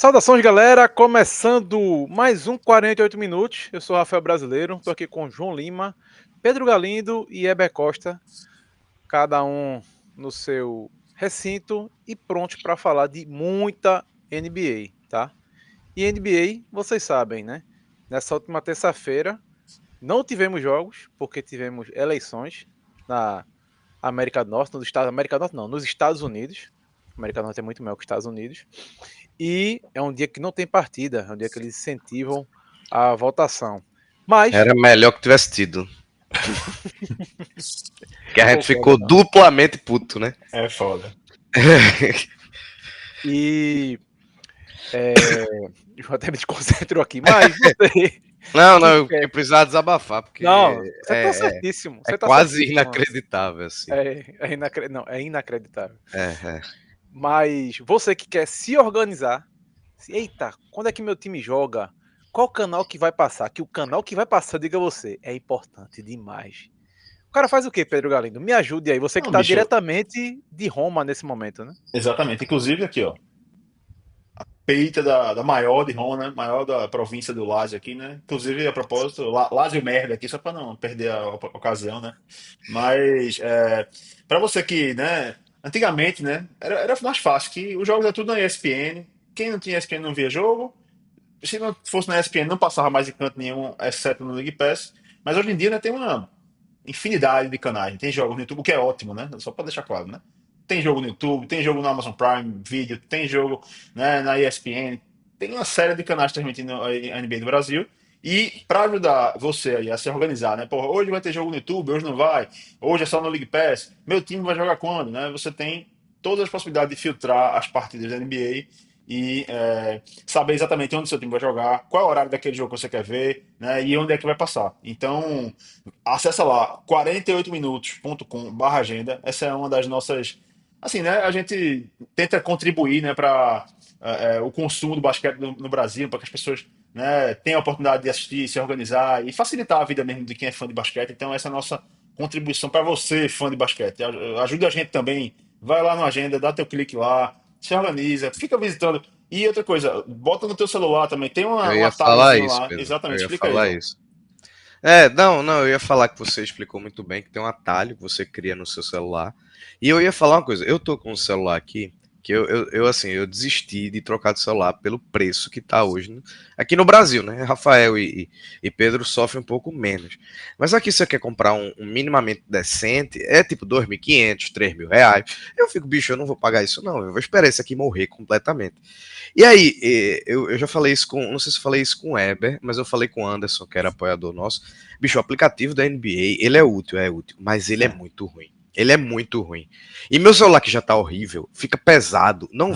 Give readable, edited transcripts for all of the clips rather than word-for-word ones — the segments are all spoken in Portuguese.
Saudações, galera! Começando mais um 48 minutos. Eu sou o Rafael Brasileiro, estou aqui com João Lima, Pedro Galindo e Heber Costa, cada um no seu recinto e pronto para falar de muita NBA, tá? E NBA, vocês sabem, né? Nessa última terça-feira não tivemos jogos, porque tivemos eleições na América do Norte, nos Estados América do Norte não, nos Estados Unidos. A América do Norte é muito maior que os Estados Unidos. E é um dia que não tem partida, é um dia que eles incentivam a votação. Mas. Era melhor que tivesse tido. Que a gente ficou Não. duplamente puto, né? É foda. E. Eu até me desconcentrou aqui, mas você. Não, eu precisava desabafar, porque Não, você tá certíssimo. Você tá quase certíssimo. inacreditável, assim. Não, é inacreditável. É. Mas você que quer se organizar, eita, quando é que meu time joga? Qual canal que vai passar? Que o canal que vai passar, diga você, é importante demais. O cara faz o quê, Pedro Galindo? Me ajude aí. Você que está diretamente de Roma nesse momento, né? Exatamente. Inclusive aqui, ó. A peita da maior de Roma, né? Maior da província do Lazio aqui, né? Inclusive, a propósito, Lazio merda aqui, só para não perder a ocasião, né? Mas, para você que, né? Antigamente, né? Era mais fácil, que os jogos eram tudo na ESPN. Quem não tinha ESPN não via jogo. Se não fosse na ESPN, não passava mais em canto nenhum, exceto no League Pass. Mas hoje em dia, né? Tem uma infinidade de canais. Tem jogos no YouTube, o que é ótimo, né? Só para deixar claro, né? Tem jogo no YouTube, tem jogo no Amazon Prime Video, tem jogo, né, na ESPN. Tem uma série de canais transmitindo a NBA do Brasil. E para ajudar você aí a se organizar, né? Porra, hoje vai ter jogo no YouTube, hoje não vai. Hoje é só no League Pass. Meu time vai jogar quando, né? Você tem todas as possibilidades de filtrar as partidas da NBA e saber exatamente onde seu time vai jogar, qual é o horário daquele jogo que você quer ver, né? E onde é que vai passar. Então, acessa lá 48minutos.com/agenda. Essa é uma das nossas, assim, né? A gente tenta contribuir, né, para o consumo do basquete no Brasil, para que as pessoas, né, tenham a oportunidade de assistir, se organizar e facilitar a vida mesmo de quem é fã de basquete. Então, essa é a nossa contribuição para você, fã de basquete. Ajuda a gente também. Vai lá na agenda, dá teu clique lá, se organiza, fica visitando. E outra coisa, bota no teu celular também. Tem Eu um ia falar atalhozinho isso, lá. Pedro. Eu Exatamente, ia explica aí, falar João. isso. Não, eu ia falar que você explicou muito bem, que tem um atalho que você cria no seu celular. E eu ia falar uma coisa, eu tô com um celular aqui, que assim, eu desisti de trocar de celular pelo preço que tá hoje aqui no Brasil, né? Rafael e Pedro sofrem um pouco menos. Mas aqui você quer comprar um minimamente decente, é tipo 2.500, 3.000 reais. Eu fico, bicho, eu não vou pagar isso não, eu vou esperar esse aqui morrer completamente. E aí, eu já falei isso com, não sei se eu falei isso com o Eber, mas eu falei com o Anderson, que era apoiador nosso. Bicho, o aplicativo da NBA, ele é útil, mas ele é muito ruim. Ele é muito ruim. E meu celular que já tá horrível, fica pesado, não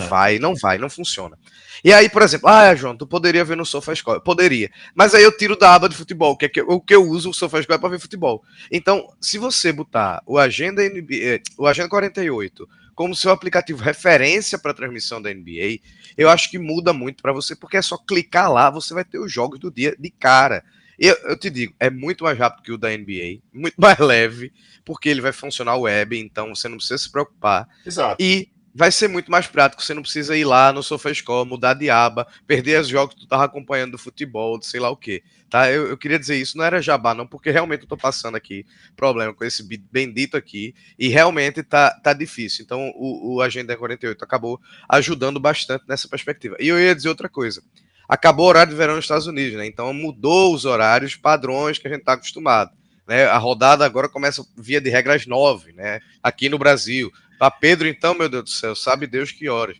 funciona. E aí, por exemplo, João, tu poderia ver no SofaScore? Poderia. Mas aí eu tiro da aba de futebol, o que eu uso o SofaScore é para ver futebol. Então, se você botar o Agenda NBA, o Agenda 48 como seu aplicativo referência para transmissão da NBA, eu acho que muda muito para você, porque é só clicar lá, você vai ter os jogos do dia de cara. Eu te digo, é muito mais rápido que o da NBA, muito mais leve, porque ele vai funcionar web, então você não precisa se preocupar. Exato. E vai ser muito mais prático, você não precisa ir lá no SofaScore, mudar de aba, perder os jogos que tu tava acompanhando do futebol, de sei lá o quê. Tá? Eu queria dizer isso, não era jabá não, porque realmente eu tô passando aqui problema com esse bendito aqui, e realmente tá difícil. Então o Agenda 48 acabou ajudando bastante nessa perspectiva. E eu ia dizer outra coisa. Acabou o horário de verão nos Estados Unidos, né? Então mudou os horários padrões que a gente está acostumado. Né? A rodada agora começa via de regras 9, né? Aqui no Brasil. Para Pedro, então, meu Deus do céu, sabe Deus que horas.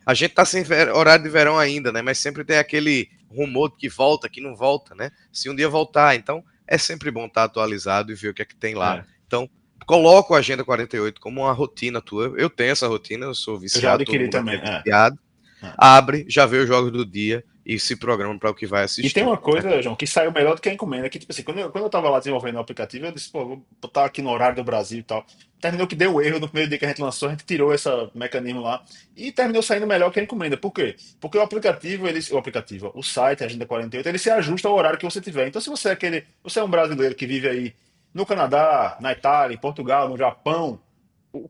A gente tá sem horário de verão ainda, né? Mas sempre tem aquele rumor de que volta, que não volta, né? Se um dia voltar, então é sempre bom estar atualizado e ver o que é que tem lá. Então, coloca o Agenda 48 como uma rotina tua. Eu tenho essa rotina, eu sou Eu já viciado, todo adquiri mundo aqui também. é viciado. Abre, já vê os jogos do dia e se programa para o que vai assistir. E tem uma coisa, João, que saiu melhor do que a encomenda. Que, tipo assim, quando eu tava lá desenvolvendo o aplicativo, eu disse, pô, vou botar aqui no horário do Brasil e tal. Terminou que deu erro no primeiro dia que a gente lançou, a gente tirou esse mecanismo lá e terminou saindo melhor que a encomenda. Por quê? Porque o aplicativo, o site, a Agenda 48, ele se ajusta ao horário que você tiver. Então, se você você é um brasileiro que vive aí no Canadá, na Itália, em Portugal, no Japão,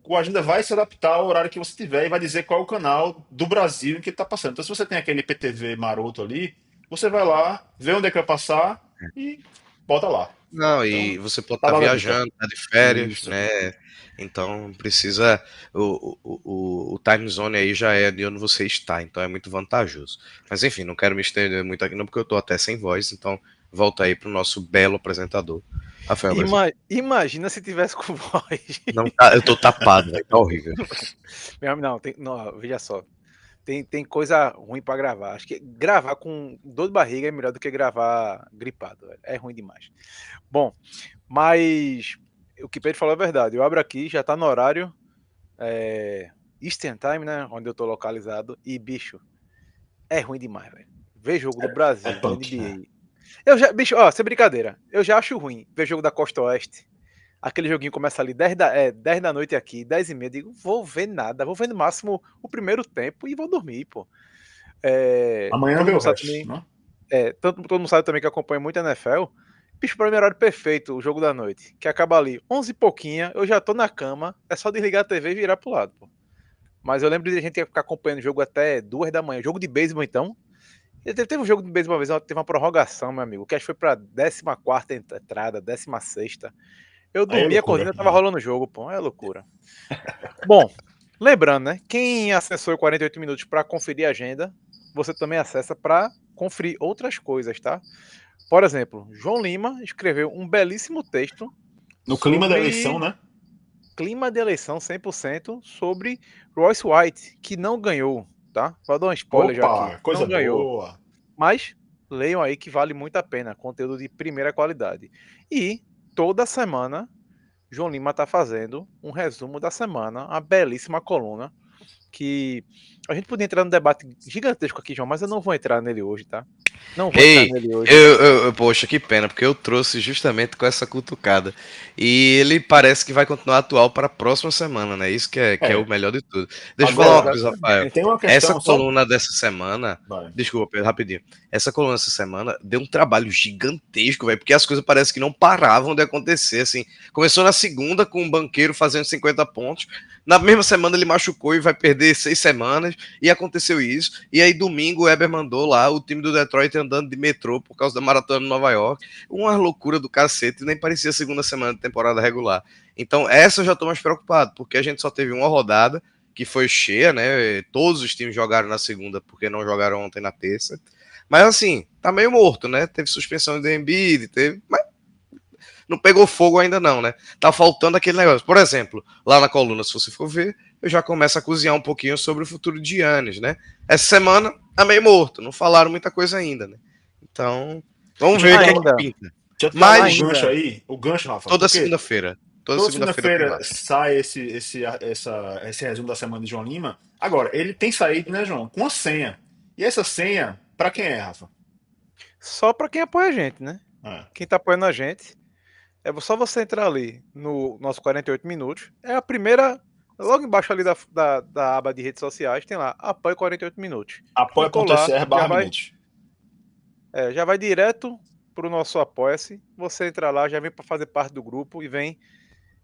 o Agenda vai se adaptar ao horário que você tiver e vai dizer qual é o canal do Brasil em que ele está passando. Então, se você tem aquele IPTV maroto ali, você vai lá, vê onde é que vai passar e bota lá. Não, e Então, você pode tá estar dada a dica. viajando, tá de férias, Isso. né? Então precisa. O time zone aí já é de onde você está, então é muito vantajoso. Mas enfim, não quero me estender muito aqui, não, porque eu tô até sem voz, então volta aí pro nosso belo apresentador, Rafael Brasil. Imagina se tivesse com voz. Não tá, eu tô tapado, velho, tá horrível. Não, não, veja só. Tem coisa ruim pra gravar. Acho que gravar com dor de barriga é melhor do que gravar gripado. Velho. É ruim demais. Bom, mas o que Pedro falou é verdade. Eu abro aqui, já tá no horário Eastern Time, né? Onde eu tô localizado. E, bicho, é ruim demais, velho. Ver jogo do É Brasil, da punk, né? NBA. Eu já, bicho, ó, sem brincadeira. Eu já acho ruim ver jogo da Costa Oeste. Aquele joguinho começa ali 10 da noite aqui, 10 e meia. Digo, vou ver nada. Vou ver no máximo o primeiro tempo e vou dormir, pô. Amanhã Todo vê o mundo sabe resto, também. né? Todo mundo sabe também que acompanha muito a NFL. Bicho, pra mim é horário perfeito o jogo da noite. Que acaba ali 11 e pouquinha, eu já tô na cama. É só desligar a TV e virar pro lado, pô. Mas eu lembro de a gente ficar acompanhando o jogo até 2 da manhã. Jogo de beisebol, então. Teve um jogo de beisebol uma vez, teve uma prorrogação, meu amigo. Que acho que foi pra 14ª entrada, 16ª. Eu Aí é dormi, acordei loucura. e tava rolando o jogo, pô. É loucura. Bom, lembrando, né? Quem acessou o 48 minutos para conferir a agenda, você também acessa para conferir outras coisas, tá? Por exemplo, João Lima escreveu um belíssimo texto No clima da eleição, sobre né? clima de eleição 100% sobre Royce White, que não ganhou, tá? Vou dar um spoiler já aqui. Opa, Não coisa ganhou. boa. Mas leiam aí que vale muito a pena, conteúdo de primeira qualidade. E toda semana João Lima está fazendo um resumo da semana, uma belíssima coluna que a gente podia entrar num debate gigantesco aqui, João, mas eu não vou entrar nele hoje, tá? Não vou entrar Ei, nele hoje. poxa, que pena, porque eu trouxe justamente com essa cutucada. E ele parece que vai continuar atual para a próxima semana, né? Isso que é o É. melhor de tudo. Deixa eu falar uma Agora, coisa, Rafael. Exatamente. tem uma Essa questão só. coluna dessa semana. Vai. Desculpa, Pedro, rapidinho. Essa coluna dessa semana deu um trabalho gigantesco, velho, porque as coisas parecem que não paravam de acontecer, assim. Começou na segunda com um banqueiro fazendo 50 pontos. Na mesma semana ele machucou e vai perder 6 semanas. E aconteceu isso. E aí, domingo, o Eber mandou lá o time do Detroit andando de metrô por causa da maratona de Nova York. Uma loucura do cacete. Nem parecia a segunda semana de temporada regular. Então, essa eu já tô mais preocupado, porque a gente só teve uma rodada que foi cheia, né? Todos os times jogaram na segunda porque não jogaram ontem na terça. Mas assim, tá meio morto, né? Teve suspensão de Embiid, mas não pegou fogo ainda não, né? Tá faltando aquele negócio. Por exemplo, lá na coluna, se você for ver, eu já começo a cozinhar um pouquinho sobre o futuro de Giannis, né? Essa semana tá meio morto, não falaram muita coisa ainda, né? Então, vamos Deixa eu ver te o dar, que é que Ainda, pinta. deixa eu te dar logo o Mas gancho ainda. aí. O gancho, Rafa. toda Porque segunda-feira, toda toda segunda-feira tem segunda-feira live. sai esse resumo da semana de João Lima. Agora, ele tem saído, né, João? Com a senha. E essa senha, pra quem é, Rafa? Só para quem apoia a gente, né? É. Quem tá apoiando a gente, é só você entrar ali no nosso 48 minutos. É a primeira, logo embaixo ali da aba de redes sociais, tem lá, apoia 48 minutos. Clicou lá, Apoia.se já barra vai, minutos. já vai direto pro nosso Apoia-se. Você entra lá, já vem para fazer parte do grupo e vem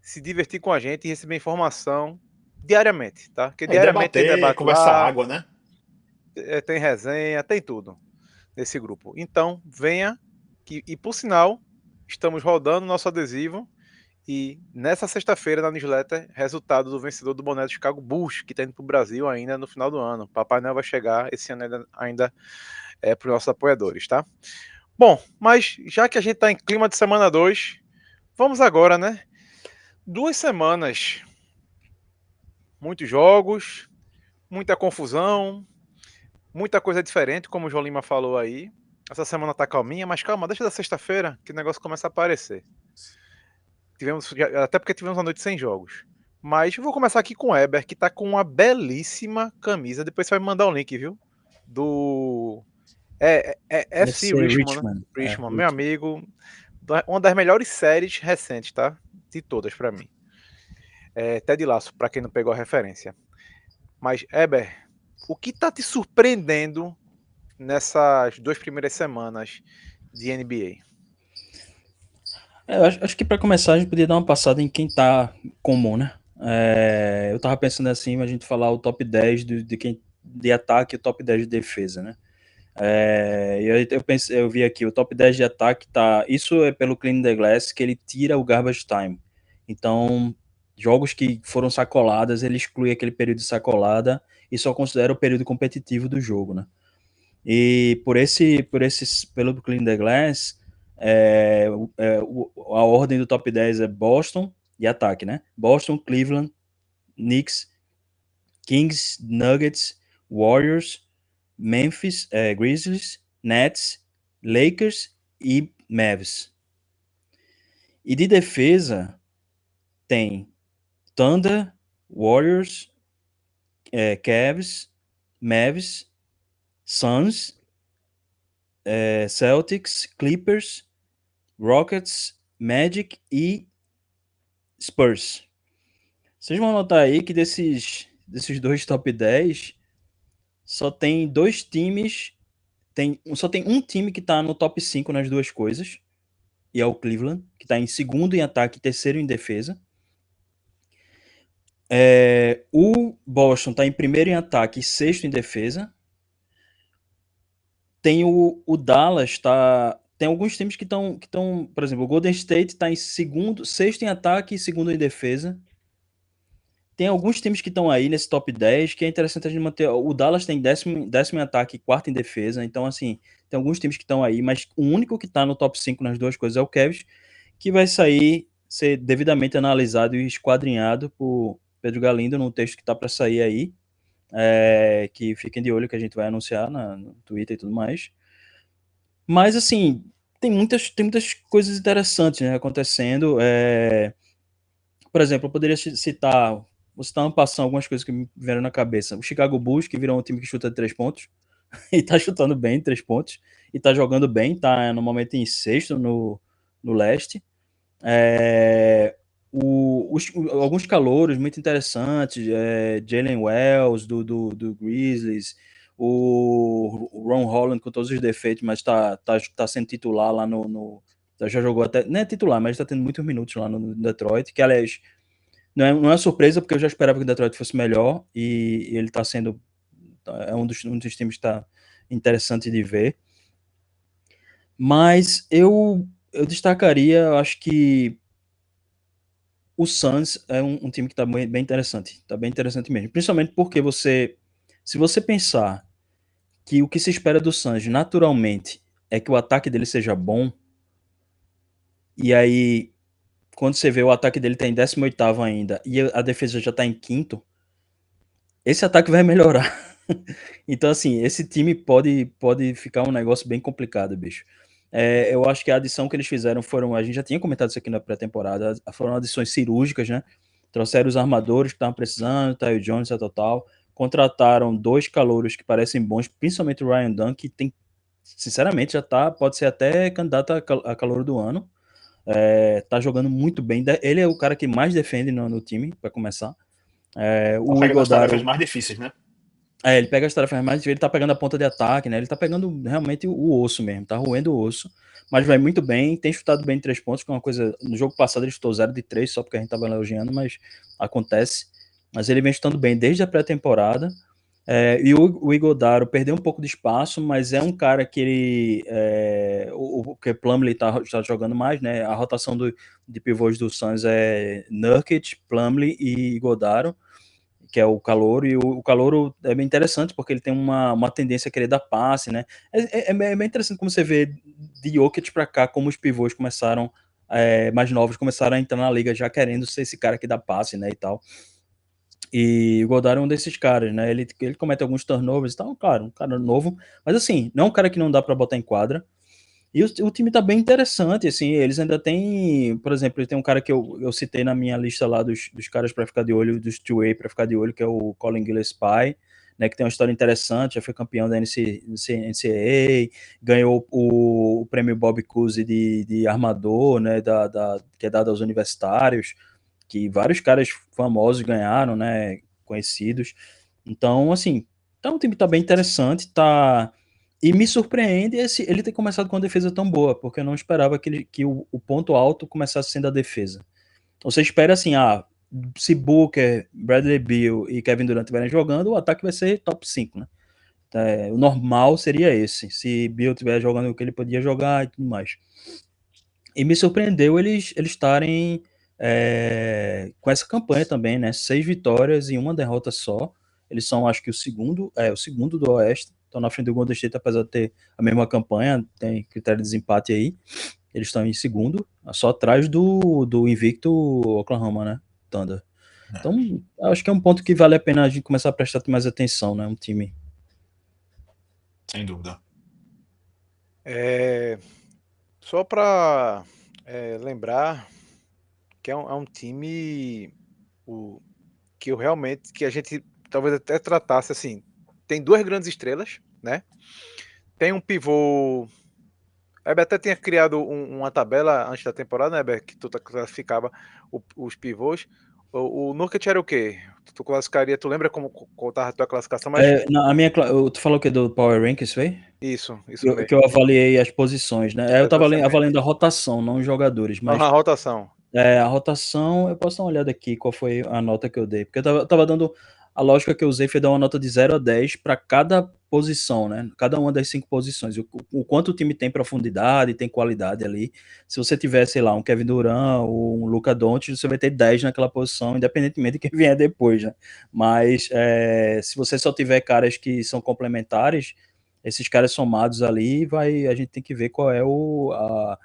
se divertir com a gente e receber informação diariamente, tá? Porque É, e diariamente tem debater, debate conversar lá, água, né? tem resenha, tem tudo nesse grupo. Então, venha, e por sinal, estamos rodando nosso adesivo e nessa sexta-feira na newsletter, resultado do vencedor do boné do Chicago Bulls, que está indo para o Brasil ainda no final do ano. Papai Noel vai chegar esse ano ainda para os nossos apoiadores, tá? Bom, mas já que a gente está em clima de semana 2, vamos agora, né? 2 semanas, muitos jogos, muita confusão, muita coisa diferente, como o João Lima falou aí. Essa semana tá calminha, mas calma, deixa da sexta-feira que o negócio começa a aparecer. Até porque tivemos uma noite sem jogos. Mas eu vou começar aqui com o Eber, que tá com uma belíssima camisa. Depois você vai me mandar o link, viu? Do. FC FC Richmond, né? Richmond. Richmond, meu amigo. Uma das melhores séries recentes, tá? De todas, pra mim. Ted Lasso, pra quem não pegou a referência. Mas, Eber, o que tá te surpreendendo nessas 2 primeiras semanas de NBA? Eu acho que para começar a gente podia dar uma passada em quem tá comum, né? Eu tava pensando assim, a gente falar o top 10 de ataque e o top 10 de defesa, né? Eu vi aqui, o top 10 de ataque tá. Isso é pelo Clean the Glass, que ele tira o garbage time. Então, jogos que foram sacoladas, ele exclui aquele período de sacolada e só considera o período competitivo do jogo, né? E pelo Clean the Glass, a ordem do top 10 é Boston e ataque, né? Boston, Cleveland, Knicks, Kings, Nuggets, Warriors, Memphis, Grizzlies, Nets, Lakers e Mavs. E de defesa tem Thunder, Warriors, Cavs, Mavs, Suns, Celtics, Clippers, Rockets, Magic e Spurs. Vocês vão notar aí que desses dois top 10, só tem dois times, só tem um time que tá no top 5 nas duas coisas, e é o Cleveland, que tá em segundo em ataque e terceiro em defesa. O Boston tá em primeiro em ataque e sexto em defesa. Tem o Dallas, tem alguns times que estão, por exemplo, o Golden State está em sexto em ataque e segundo em defesa. Tem alguns times que estão aí nesse top 10 que é interessante a gente manter. O Dallas tem décimo em ataque e quarto em defesa. Então, assim, tem alguns times que estão aí, mas o único que está no top 5 nas duas coisas é o Cavs, que vai ser devidamente analisado e esquadrinhado por Pedro Galindo no texto que está para sair aí. Que fiquem de olho, que a gente vai anunciar no Twitter e tudo mais. Mas, assim, tem muitas coisas interessantes, né, acontecendo. Por exemplo, eu poderia citar, vou citar passando algumas coisas que me vieram na cabeça. O Chicago Bulls, que virou um time que chuta de 3 pontos, e tá chutando bem 3 pontos, e tá jogando bem, tá no momento em sexto no leste. Alguns calouros muito interessantes, Jalen Wells do Grizzlies, o Ron Holland com todos os defeitos, mas tá sendo titular lá já jogou até, não é titular, mas tá tendo muitos minutos lá no Detroit, que aliás não é surpresa, porque eu já esperava que o Detroit fosse melhor, e ele tá sendo, é um dos times que tá interessante de ver. Mas eu destacaria, acho que o Suns é um time que está bem interessante. Está bem interessante mesmo. Principalmente porque se você pensar que o que se espera do Suns naturalmente é que o ataque dele seja bom, e aí quando você vê o ataque dele tá em 18º ainda e a defesa já tá em quinto, esse ataque vai melhorar. Então, assim, esse time pode ficar um negócio bem complicado, bicho. Eu acho que a adição que eles fizeram a gente já tinha comentado isso aqui na pré-temporada, foram adições cirúrgicas, né? Trouxeram os armadores que estavam precisando, Tyus Jones e total. Contrataram 2 calouros que parecem bons, principalmente o Ryan Dunn, que tem, sinceramente, pode ser até candidato a calouro do ano. Tá jogando muito bem. Ele é o cara que mais defende no time, para começar. O Pega nas tarefas Iguodala, mais difíceis, né? ele pega as tarefas mais, ele tá pegando a ponta de ataque, né? Ele tá pegando realmente o osso mesmo, tá roendo o osso, mas vai muito bem, tem chutado bem 3 pontos, que é uma coisa, no jogo passado ele chutou 0 de 3, só porque a gente tava elogiando, mas acontece. Mas ele vem chutando bem desde a pré-temporada. E o Iguodala perdeu um pouco de espaço, mas é um cara que ele, porque Plumlee tá jogando mais, né? A rotação de pivôs do Suns é Nurkic, Plumlee e Iguodala, que é o calouro, e o calouro é bem interessante, porque ele tem uma tendência a querer dar passe, né? É bem interessante como você vê de Jokic pra cá, como os pivôs começaram, mais novos, começaram a entrar na liga já querendo ser esse cara que dá passe, né, e tal. E o Godard é um desses caras, né? Ele comete alguns turnovers e tal, claro, um cara novo, mas assim, não é um cara que não dá pra botar em quadra. E o time tá bem interessante, assim, eles ainda têm, por exemplo, tem um cara que eu citei na minha lista lá dos caras para ficar de olho, dos two-way para ficar de olho, que é o Colin Gillespie, né, que tem uma história interessante, já foi campeão da NCAA, ganhou o prêmio Bob Cousy de armador, né, que é dado aos universitários, que vários caras famosos ganharam, né, conhecidos. Então, assim, um time que tá bem interessante, e me surpreende ele ter começado com uma defesa tão boa, porque eu não esperava que o ponto alto começasse sendo a defesa. Você espera assim, se Booker, Bradley Beal e Kevin Durant estiverem jogando, o ataque vai ser top 5, né? O normal seria esse, se Beal estiver jogando o que ele podia jogar e tudo mais. E me surpreendeu eles estarem com essa campanha também, né? 6 vitórias e 1 derrota só. Eles são, acho que, o segundo do Oeste. Estão na frente do Golden State, apesar de ter a mesma campanha, tem critério de desempate aí. Eles estão em segundo, só atrás do invicto Oklahoma, né? Thunder. Então, acho que é um ponto que vale a pena a gente começar a prestar mais atenção, né? Um time. Sem dúvida. Só para lembrar que é um time que eu realmente, que a gente talvez até tratasse assim, tem 2 grandes estrelas, né? Tem um pivô. Heber até tinha criado uma tabela antes da temporada, né, Heber, que tu classificava os pivôs. O Nurkic era o quê? Tu classificaria, tu lembra como tava a tua classificação? Mas Tu falou o que do Power Rankings, foi? isso mesmo. Que eu avaliei as posições, né? Eu tava Exatamente. avaliando a rotação, não os jogadores, mas Na rotação. a rotação, eu posso dar uma olhada aqui qual foi a nota que eu dei, porque eu tava dando a lógica que eu usei foi dar uma nota de 0 a 10 para cada posição, né? Cada uma das 5 posições. O quanto o time tem profundidade, tem qualidade ali. Se você tiver, sei lá, um Kevin Durant ou um Luka Doncic, você vai ter 10 naquela posição, independentemente de quem vier depois, né? Mas se você só tiver caras que são complementares, esses caras somados ali, a gente tem que ver qual é o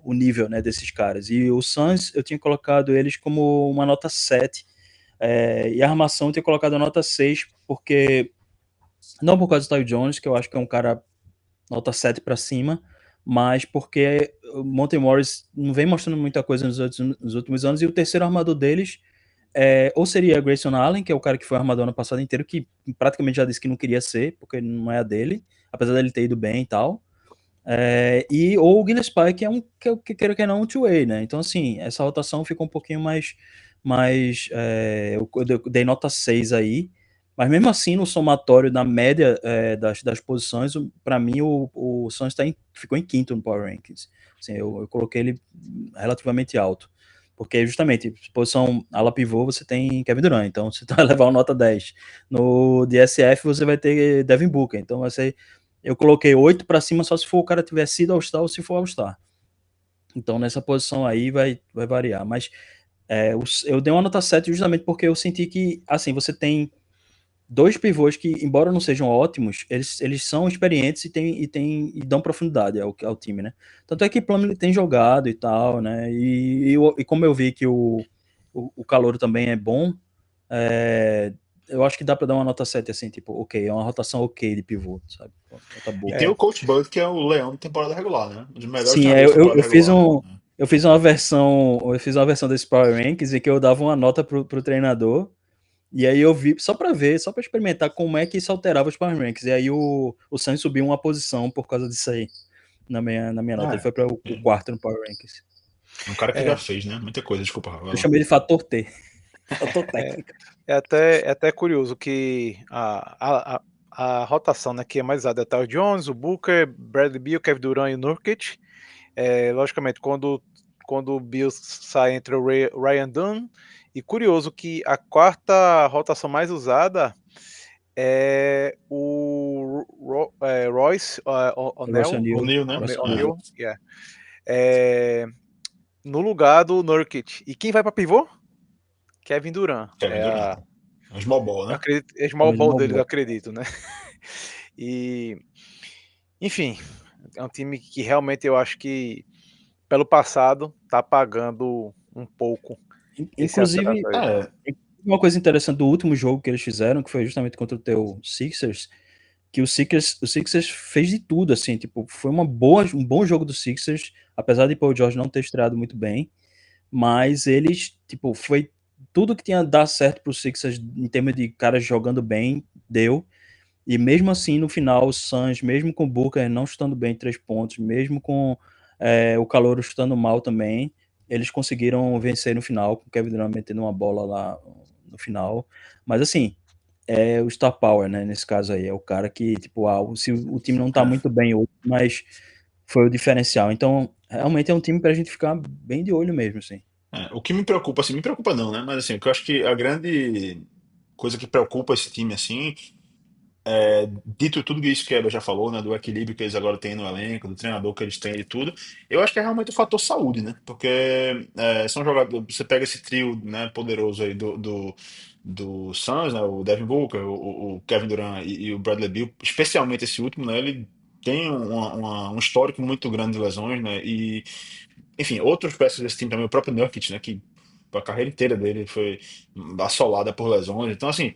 nível, né, desses caras. E o Suns, eu tinha colocado eles como uma nota 7, e a armação eu tinha colocado a nota 6, porque não por causa do Ty Jones, que eu acho que é um cara nota 7 para cima, mas porque o Monte Morris não vem mostrando muita coisa nos últimos anos, e o terceiro armador deles ou seria Grayson Allen, que é o cara que foi armador ano passado inteiro, que praticamente já disse que não queria ser, porque não é a dele, apesar dele ter ido bem e tal. Ou o Gillespie, que é que queira que não, um two-way, né? Então, assim, essa rotação ficou um pouquinho mais eu dei nota 6 aí, mas mesmo assim, no somatório, na média das posições, para mim, o Suns ficou em quinto no Power Rankings. Assim, eu coloquei ele relativamente alto, porque justamente, posição ala pivô, você tem Kevin Durant, então você vai levar uma nota 10. No DSF, você vai ter Devin Booker, então eu coloquei 8 para cima só se for o cara tiver sido All-Star ou se for All-Star. Então, nessa posição aí vai variar. Mas eu dei uma nota 7 justamente porque eu senti que, assim, você tem 2 pivôs que, embora não sejam ótimos, eles são experientes e dão profundidade ao time, né? Tanto é que Plumlee tem jogado e tal, né? E como eu vi que o calouro também é bom, eu acho que dá pra dar uma nota 7, assim, tipo, ok, é uma rotação ok de pivô, sabe? Nota boa. E tem o Coach Bud, que é o leão de temporada regular, né? Um dos melhores Sim, treinadores de temporada eu fiz regular. eu fiz uma versão desse Power Rankings em que eu dava uma nota pro treinador, e aí eu vi, só pra ver, só pra experimentar como é que isso alterava os Power Rankings, e aí o Suns subiu uma posição por causa disso aí, na minha nota, ele foi para o quarto no Power Rankings. Um cara que já fez, né? Muita coisa, desculpa. Eu chamei de fator T. Fator técnico. É até curioso que a rotação, né, que é mais usada é o Ty Jones, o Booker, Bradley Beal, Kevin Durant e o Nurkic. Logicamente, quando o Beal sai entre o Ryan Dunn, e curioso que a quarta rotação mais usada é o Royce O'Neal, né? O'Neal, no lugar do Nurkic. E quem vai para pivô? Kevin Durant. Kevin Durant. É um small ball, né? É small ball deles, eu acredito, né? E, enfim, é um time que realmente eu acho que, pelo passado, tá pagando um pouco. Inclusive, uma coisa interessante do último jogo que eles fizeram, que foi justamente contra o teu Sixers, que o Sixers fez de tudo, assim, tipo, foi um bom jogo do Sixers, apesar de Paul George não ter estreado muito bem, mas eles, tipo, foi tudo que tinha a dar certo pro Sixers em termos de caras jogando bem, deu, e mesmo assim, no final, o Suns, mesmo com o Booker não chutando bem 3 pontos, mesmo com o Calouro chutando mal também, eles conseguiram vencer no final, com o Kevin Durant metendo uma bola lá no final, mas assim, é o Star Power, né, nesse caso aí, é o cara que, tipo, se o time não tá muito bem hoje, mas foi o diferencial, então, realmente é um time pra gente ficar bem de olho mesmo, assim. O que me preocupa, assim, me preocupa não, né? Mas assim, o que eu acho que a grande coisa que preocupa esse time, assim, dito tudo isso que a Eba já falou, né, do equilíbrio que eles agora têm no elenco, do treinador que eles têm e tudo, eu acho que é realmente o fator saúde, né? Porque são jogadores, você pega esse trio, né, poderoso aí do Suns, né, o Devin Booker, o Kevin Durant e o Bradley Beal, especialmente esse último, né, ele tem um histórico muito grande de lesões, né, e enfim, outros peças desse time também, o próprio Nurkic, né, que a carreira inteira dele foi assolada por lesões. Então, assim,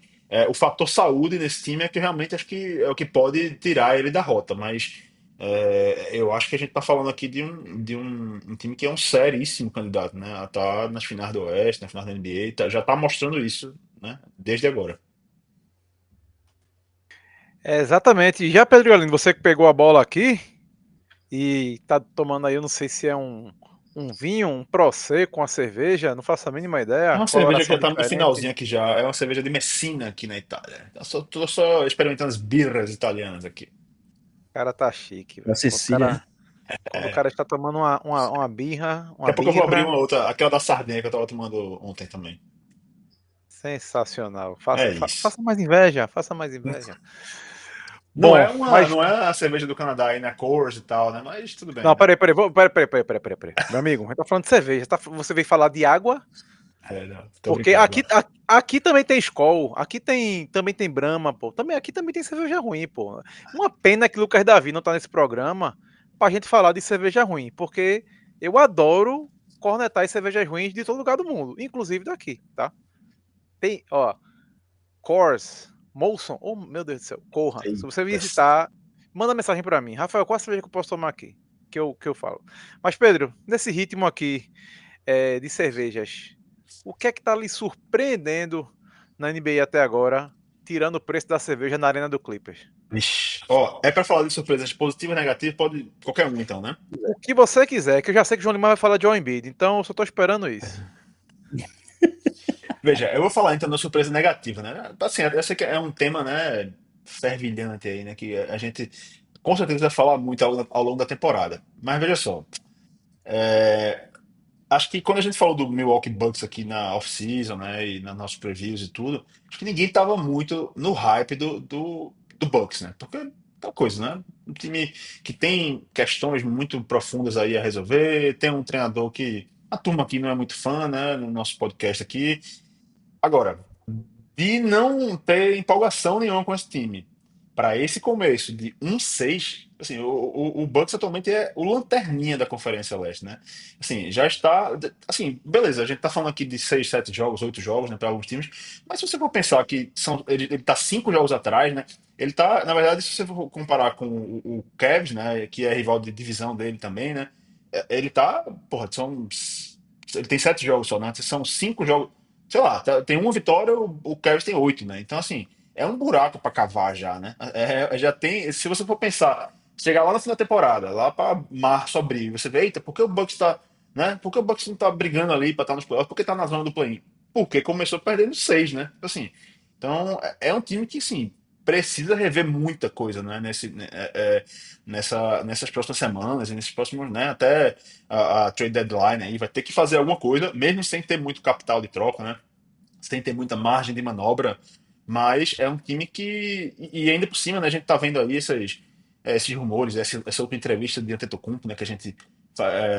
o fator saúde nesse time é que realmente acho que é o que pode tirar ele da rota. Mas eu acho que a gente está falando aqui de um time que é um seríssimo candidato, né, a estar nas finais do Oeste, na final da NBA, já está mostrando isso, né, desde agora. Exatamente. E já, Pedro Galindo, você que pegou a bola aqui e tá tomando aí, eu não sei se é um vinho, um Prosecco com a cerveja, não faço a mínima É ideia, uma cerveja que já coloração está no diferente. finalzinho aqui já. É uma cerveja de Messina aqui na Itália. Tô só experimentando as birras italianas aqui. O cara tá chique, Da velho. Sicília, né? Quando o cara está tomando uma birra, Daqui uma a pouco eu vou abrir birra, uma outra, aquela da Sardenha que eu tava tomando ontem também. sensacional. Faça, É isso. faça mais inveja, faça mais inveja. Não Bom, é uma, mas. não é a cerveja do Canadá aí na Coors e tal, né? Mas tudo bem, Não, né? peraí. Meu amigo, a gente tá falando de cerveja. Você veio falar de água? Não, tô Porque brincando, vai. aqui também tem Skol, também tem Brahma, pô. Aqui também tem cerveja ruim, pô. Uma pena que Lucas Davi não tá nesse programa pra gente falar de cerveja ruim, porque eu adoro cornetar as cervejas ruins de todo lugar do mundo, inclusive daqui, tá? Tem, ó, Coors, Molson, oh meu Deus do céu, corra. Se você Eita. visitar, manda mensagem pra mim. Rafael, qual a cerveja que eu posso tomar aqui? Que eu falo. Mas, Pedro, nesse ritmo aqui de cervejas, o que é que tá lhe surpreendendo na NBA até agora, tirando o preço da cerveja na arena do Clippers? Vixe. Ó, é pra falar de surpresas positivas e negativas, pode qualquer um então, né? O que você quiser, que eu já sei que o João Lima vai falar de Joel Embiid, então eu só tô esperando isso. Veja, eu vou falar então da surpresa negativa, né? Assim, eu sei que é um tema, né, fervilhante aí, né, que a gente com certeza vai falar muito ao longo da temporada. Mas veja só, acho que quando a gente falou do Milwaukee Bucks aqui na off-season, né, e nas nossos previews e tudo, acho que ninguém tava muito no hype do Bucks, né? Porque é tal coisa, né? Um time que tem questões muito profundas aí a resolver, tem um treinador que a turma aqui não é muito fã, né, no nosso podcast aqui. Agora, de não ter empolgação nenhuma com esse time, para esse começo de 1-6, assim, o Bucks atualmente é o lanterninha da Conferência Leste, né? Assim, já está, assim, beleza, a gente tá falando aqui de 6, 7 jogos, 8 jogos, né, para alguns times, mas se você for pensar que ele tá 5 jogos atrás, né? Ele tá, na verdade, se você for comparar com o Cavs, né, que é rival de divisão dele também, né? Ele tá, porra, ele tem 7 jogos só, né? São 5 jogos, sei lá, tem uma vitória, o Cavs tem 8, né? Então, assim, é um buraco para cavar já, né? Já tem, se você for pensar, chegar lá no fim da temporada, lá para março, abril, você vê, eita, por que o Bucks tá, né? Por que o Bucks não tá brigando ali para estar nos playoffs? Por que tá na zona do play-in? Porque começou perdendo 6, né? Assim, então, é um time que, sim, precisa rever muita coisa, né? Nessas próximas semanas e nesses próximos, né? Até a trade deadline aí vai ter que fazer alguma coisa, mesmo sem ter muito capital de troca, né? Sem ter muita margem de manobra, mas é um time que. E ainda por cima, né, a gente tá vendo aí esses rumores, essa outra entrevista de Antetokounmpo, né, que a gente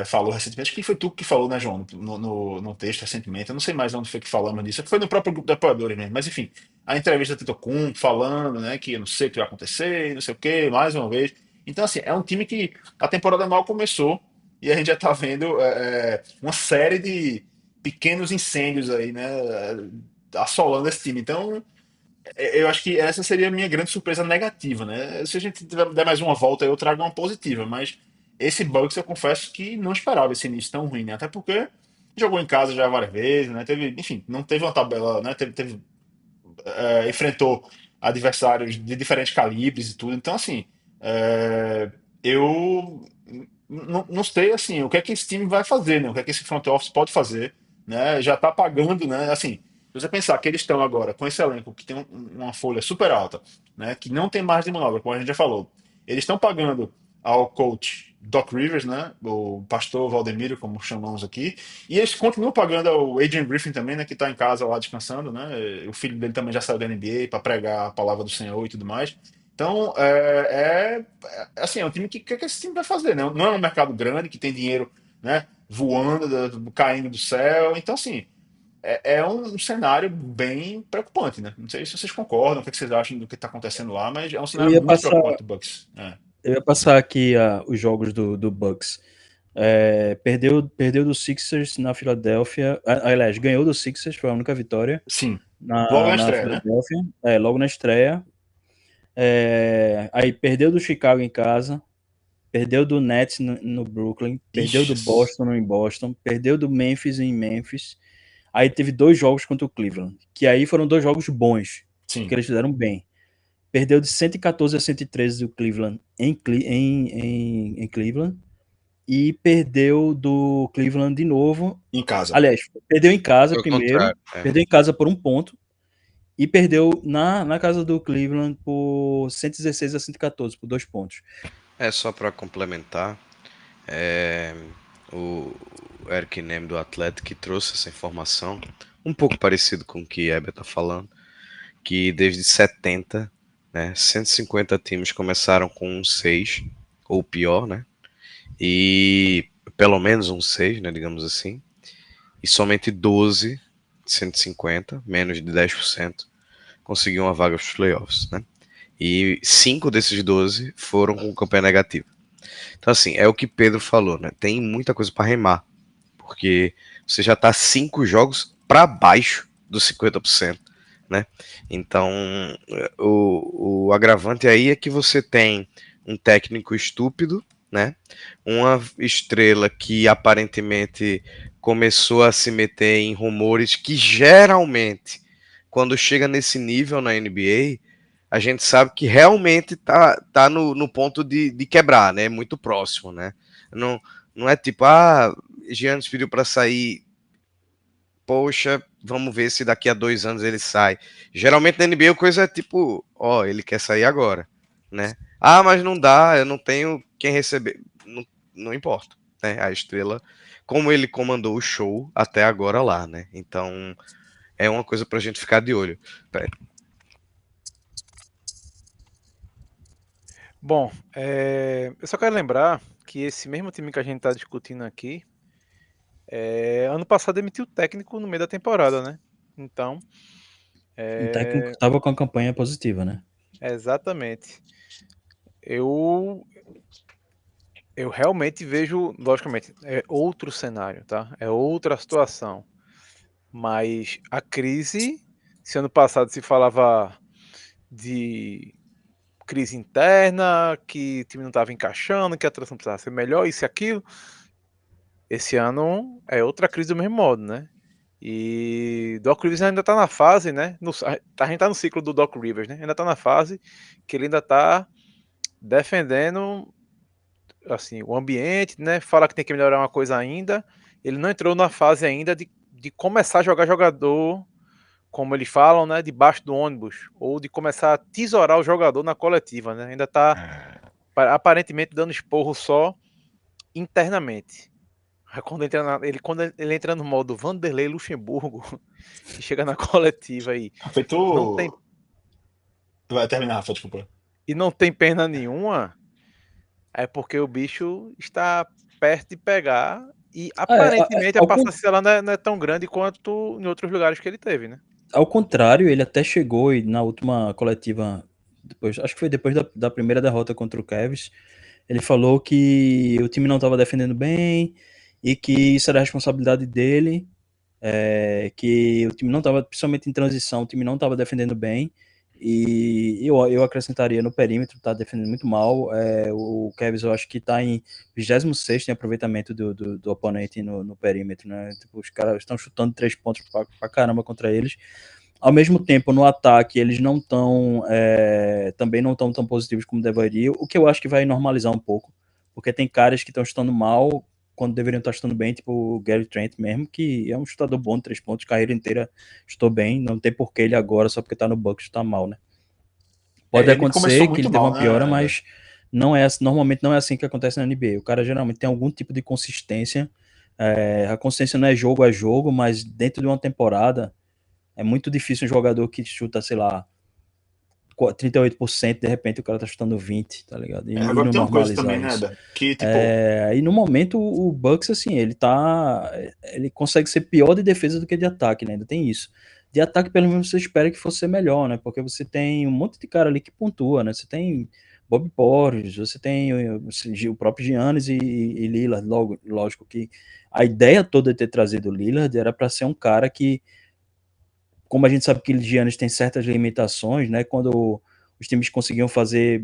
falou recentemente. Acho que foi tu que falou, né, João, no texto recentemente. Eu não sei mais onde foi que falamos disso. Foi no próprio grupo de apoiadores mesmo. Mas enfim, a entrevista de Antetokounmpo falando, né, que eu não sei o que vai acontecer, não sei o que, mais uma vez. Então, assim, é um time que a temporada mal começou e a gente já tá vendo uma série de pequenos incêndios aí, né? Assolando esse time. Então, eu acho que essa seria a minha grande surpresa negativa, né? Se a gente der mais uma volta, eu trago uma positiva, mas esse Bucks eu confesso que não esperava esse início tão ruim, né? Até porque jogou em casa já várias vezes, né? Teve, enfim, não teve uma tabela, né? Enfrentou adversários de diferentes calibres e tudo. Então, assim, eu não sei assim o que é que esse time vai fazer, né? O que é que esse front office pode fazer, né? Já tá pagando, né? Assim, se você pensar que eles estão agora com esse elenco que tem uma folha super alta, né? Que não tem margem de manobra, como a gente já falou, eles estão pagando ao coach Doc Rivers, né? O pastor Valdemiro, como chamamos aqui. E eles continuam pagando ao Adrian Griffin também, né? Que está em casa lá descansando, né? O filho dele também já saiu da NBA para pregar a palavra do Senhor e tudo mais. Então, assim, é um time que esse time vai fazer, né? Não é um mercado grande, que tem dinheiro, né? Voando, caindo do céu. Então, assim, é um cenário bem preocupante, né? Não sei se vocês concordam, o que vocês acham do que está acontecendo lá, mas é um Eu cenário ia muito passar, preocupante do Bucks. eu ia passar aqui os jogos do Bucks. Perdeu do Sixers na Filadélfia. Aliás, ganhou do Sixers, foi a única vitória Sim, logo na, na na estreia, né? Filadélfia. Logo na estreia. Aí perdeu do Chicago em casa. Perdeu do Nets no Brooklyn. Perdeu do Ixi, Boston em Boston. Perdeu do Memphis em Memphis. Aí teve 2 jogos contra o Cleveland. Que aí foram 2 jogos bons. Que sim. eles fizeram bem. Perdeu de 114-113 do Cleveland em Cleveland. E perdeu do Cleveland de novo. Em casa. Aliás, perdeu em casa Foi o primeiro. contrário. Perdeu em casa por 1 ponto. E perdeu na casa do Cleveland por 116-114, por 2 pontos. Só para complementar, o Eric Neme do Atlético que trouxe essa informação, um pouco parecido com o que Heber está falando, que desde 70, né, 150 times começaram com um 6, ou pior, né? E pelo menos um 6, né, digamos assim. E somente 12 de 150, menos de 10%, conseguiam uma vaga para os playoffs, né? E 5 desses 12 foram com campanha negativa. Então, assim, é o que Pedro falou, né? Tem muita coisa para remar, porque você já está 5 jogos para baixo dos 50%, né? Então, o agravante aí é que você tem um técnico estúpido, né? Uma estrela que aparentemente começou a se meter em rumores que geralmente, quando chega nesse nível na NBA, a gente sabe que realmente tá no ponto de quebrar, né? Muito próximo, né? Não é tipo, Giannis pediu para sair, poxa, vamos ver se daqui a 2 anos ele sai. Geralmente na NBA a coisa é tipo, ele quer sair agora, né? Mas não dá, eu não tenho quem receber. Não importa, né? A estrela, como ele comandou o show até agora lá, né? Então é uma coisa pra gente ficar de olho. Bom, eu só quero lembrar que esse mesmo time que a gente está discutindo aqui, ano passado emitiu o técnico no meio da temporada, né? Então, O técnico estava com a campanha positiva, né? exatamente. Eu realmente vejo, logicamente, é outro cenário, tá? É outra situação. Mas a crise, se ano passado se falava de crise interna, que o time não estava encaixando, que a transição precisava ser melhor, isso e aquilo, esse ano é outra crise do mesmo modo, né? E Doc Rivers ainda tá na fase, né? A gente tá no ciclo do Doc Rivers, né? Ainda tá na fase que ele ainda tá defendendo assim, o ambiente, né? Fala que tem que melhorar uma coisa ainda. Ele não entrou na fase ainda de começar a jogar jogador, como eles falam, né? Debaixo do ônibus. Ou de começar a tesourar o jogador na coletiva, né? Ainda tá aparentemente dando esporro só internamente. Quando ele entra no modo Vanderlei Luxemburgo e chega na coletiva não tem, Feito. Vai terminar, Rafa, desculpa. e não tem pena nenhuma, é porque o bicho está perto de pegar e aparentemente a Ao, paciência lá não é tão grande quanto em outros lugares que ele teve, né? ao contrário, ele até chegou e na última coletiva, acho que foi depois da primeira derrota contra o Cavs, ele falou que o time não estava defendendo bem e que isso era responsabilidade dele, que o time não estava, principalmente em transição, o time não estava defendendo bem. E eu acrescentaria no perímetro, tá defendendo muito mal. O Cavs eu acho que tá em 26º em aproveitamento do oponente no perímetro, né? Tipo, os caras estão chutando 3 pontos pra caramba contra eles. Ao mesmo tempo, no ataque, eles não estão também não estão tão positivos como deveriam, o que eu acho que vai normalizar um pouco, porque tem caras que estão chutando mal quando deveriam estar chutando bem, tipo o Gary Trent mesmo, que é um chutador bom de 3 pontos, carreira inteira chutou bem, não tem por que ele agora, só porque tá no Bucks, chutar mal, né? Pode Ele começou acontecer que ele muito teve mal, uma piora, né, Eber? mas Normalmente não é assim que acontece na NBA. O cara geralmente tem algum tipo de consistência. A consistência não é jogo a jogo, mas dentro de uma temporada é muito difícil um jogador que chuta, sei lá, 38%, de repente o cara tá chutando 20%, tá ligado? E Agora não tem uma coisa também, normalizar né, isso. Eder? Que, tipo, E no momento o Bucks, assim, ele consegue ser pior de defesa do que de ataque, né? Ainda tem isso. De ataque, pelo menos, você espera que fosse melhor, né? Porque você tem um monte de cara ali que pontua, né? Você tem Bob Porres, você tem o próprio Giannis e Lillard, lógico que a ideia toda de ter trazido o Lillard era para ser um cara que, como a gente sabe que o Giannis tem certas limitações, né? Quando os times conseguiam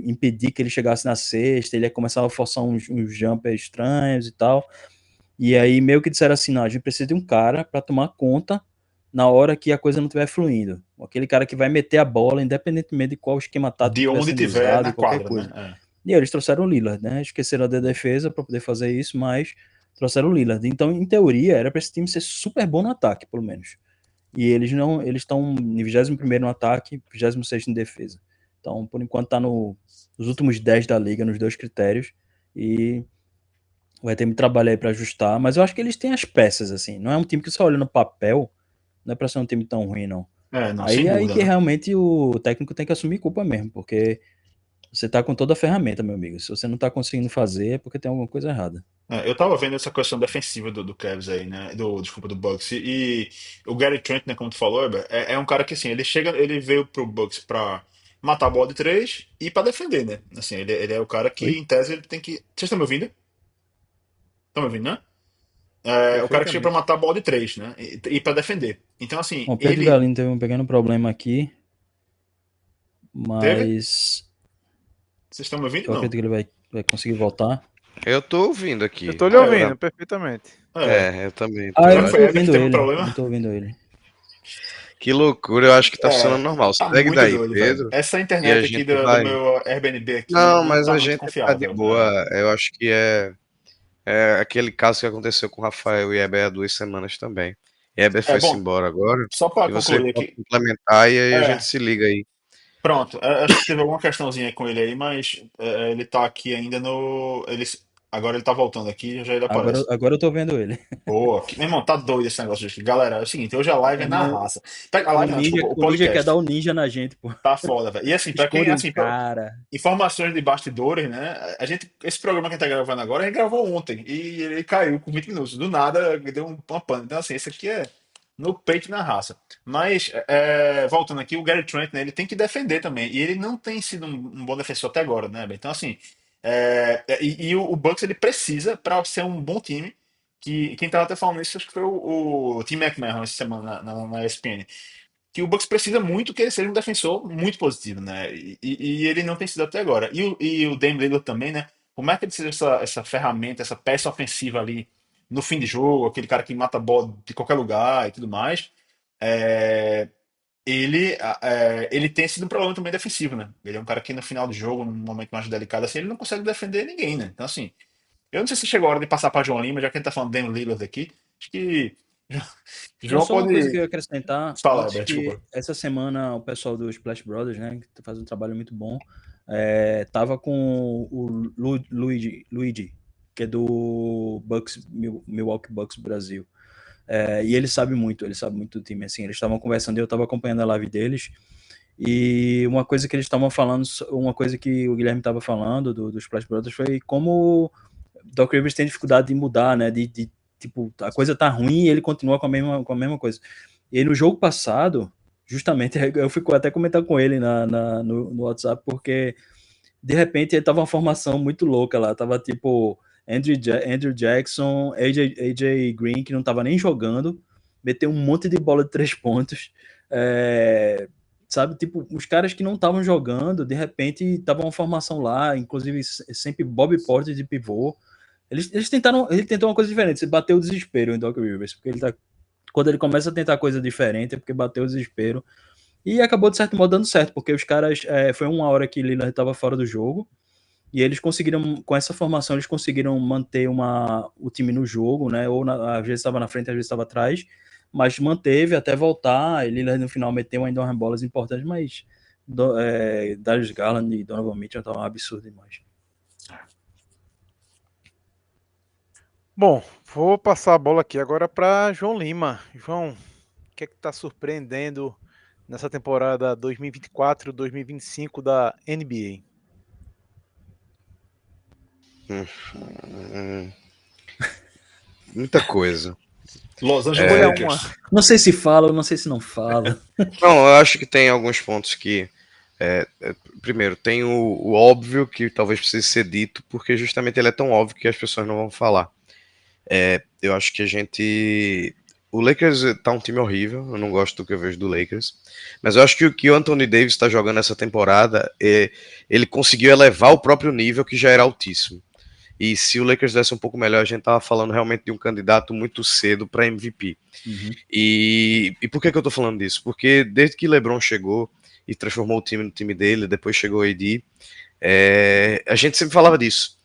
impedir que ele chegasse na cesta, ele começava a forçar uns jumpers estranhos e tal. E aí meio que disseram assim, não, a gente precisa de um cara para tomar conta na hora que a coisa não estiver fluindo. Aquele cara que vai meter a bola, independentemente de qual esquema tático de estiver onde sendo tiver usado na e qualquer quadra, coisa. né? E aí eles trouxeram o Lillard, né? Esqueceram da defesa para poder fazer isso, mas trouxeram o Lillard. Então, em teoria, era para esse time ser super bom no ataque, pelo menos. E eles não, eles estão em 21º no ataque, 26º em defesa. Então, por enquanto, está nos últimos 10 da liga, nos dois critérios. E vai ter muito trabalho aí para ajustar. Mas eu acho que eles têm as peças, assim. Não é um time que só olha no papel, não é para ser um time tão ruim, não. Não, sem Aí dúvida, que né? realmente o técnico tem que assumir culpa mesmo, porque você tá com toda a ferramenta, meu amigo. Se você não tá conseguindo fazer, é porque tem alguma coisa errada. Eu tava vendo essa questão defensiva do Cavs aí, né? Desculpa, do Bucks. E o Gary Trent, né, como tu falou, Heber, é um cara que, assim, ele veio pro Bucks pra matar a bola de três e pra defender, né? Assim, ele é o cara que, Oi? em tese, ele tem que. Vocês estão me ouvindo? Estão me ouvindo, né? É o cara que chega pra Perfeitamente. matar a bola de três, né? E pra defender. Então, assim, Bom, Pedro ele Galino teve um pequeno problema aqui, teve. mas Vocês estão me ouvindo? eu acredito Não. que ele vai conseguir voltar. Eu tô ouvindo Eu aqui. tô lhe É, ouvindo perfeitamente. é. Eu também Ah, tô. eu Será não que Eu foi tô acho- Heber que ouvindo teve um ele. Eu não problema? tô ouvindo ele. Que loucura, eu acho que tá funcionando normal. Tá Segue muito daí, doido, velho. Pedro, Essa e a internet aqui gente do vai. meu Airbnb aqui Não, não mas tá a muito gente tá de confiável. boa. Eu acho que é aquele caso que aconteceu com o Rafael e Eber há 2 semanas também. Eber foi-se Bom, embora agora. só para E você concluir pode aqui. complementar e aí a gente É, se liga aí. pronto. Acho que teve alguma questãozinha com ele aí, mas ele tá aqui ainda no. Agora ele tá voltando aqui, já ele aparece. Agora eu tô vendo ele. Boa. Meu irmão, tá doido esse negócio aqui. Galera, é o seguinte, hoje a live é Meu na irmão, raça. Pega a live, não, desculpa, o o ninja quer dar podcast. o ninja na gente, pô. Tá foda, velho. E assim, pra quem, Esconde um assim, cara. informações de bastidores, né? Esse programa que a gente tá gravando agora, a gente gravou ontem e ele caiu com 20 minutos. Do nada, deu uma pane. Então, assim, esse aqui é no peito e na raça. Mas, voltando aqui, o Gary Trent, né? Ele tem que defender também. E ele não tem sido um bom defensor até agora, né? Então, assim, e o Bucks, ele precisa, para ser um bom time, que quem tava até falando isso, acho que foi o Tim McMahon essa semana na ESPN, que o Bucks precisa muito que ele seja um defensor muito positivo, né? E ele não tem sido até agora. E o Dame Lillard também, né? Como é que ele seja essa ferramenta, essa peça ofensiva ali no fim de jogo, aquele cara que mata a bola de qualquer lugar e tudo mais, é, ele tem sido um problema também defensivo, né? Ele é um cara que no final do jogo, num momento mais delicado assim, ele não consegue defender ninguém, né? Então, assim, eu não sei se chegou a hora de passar para João Lima, já que a gente tá falando de Dame Lillard aqui. Acho que Não, João só uma coisa que pode eu ia acrescentar, falar, antes Herbert, que desculpa. essa semana o pessoal do Splash Brothers, né, que faz um trabalho muito bom, tava com o Luigi, que é do Milwaukee Bucks Brasil. E ele sabe muito do time, assim, eles estavam conversando e eu estava acompanhando a live deles, e uma coisa que eles estavam falando, uma coisa que o Guilherme estava falando do Splash Brothers foi como Doc Rivers tem dificuldade de mudar, né, tipo, a coisa tá ruim e ele continua com a mesma coisa. E aí, no jogo passado, justamente, eu fico até comentando com ele no WhatsApp, porque de repente ele tava uma formação muito louca lá, tava tipo Andrew Jackson, AJ Green, que não tava nem jogando, meteu um monte de bola de 3 pontos, sabe, tipo, os caras que não estavam jogando, de repente tava uma formação lá, inclusive sempre Bob Porter de pivô. Ele tentou uma coisa diferente, você bateu o desespero em Doc Rivers, porque quando ele começa a tentar coisa diferente é porque bateu o desespero. E acabou, de certo modo, dando certo, porque os caras. Foi uma hora que Lillard estava fora do jogo. E eles conseguiram, com essa formação, eles conseguiram manter o time no jogo, né? Ou às vezes estava na frente, às vezes estava atrás. Mas manteve até voltar. E Lillard no final meteu ainda umas bolas importantes, mas Darius Garland e Donovan Mitchell estavam um absurdo demais. Bom, vou passar a bola aqui agora para João Lima. João, o que é que está surpreendendo nessa temporada 2024-2025 da NBA? Hum, muita coisa. Los Angeles Escolha Lakers. uma. Não sei se fala, não sei se não fala. Não, eu acho que tem alguns pontos que. Primeiro, tem o óbvio que talvez precise ser dito, porque justamente ele é tão óbvio que as pessoas não vão falar. Eu acho que a gente. O Lakers tá um time horrível, eu não gosto do que eu vejo do Lakers, mas eu acho que o que o Anthony Davis está jogando essa temporada, ele conseguiu elevar o próprio nível que já era altíssimo. E se o Lakers desse um pouco melhor, a gente tava falando realmente de um candidato muito cedo para MVP. Uhum. E por que eu tô falando disso? Porque desde que LeBron chegou e transformou o time no time dele, depois chegou o AD, a gente sempre falava disso.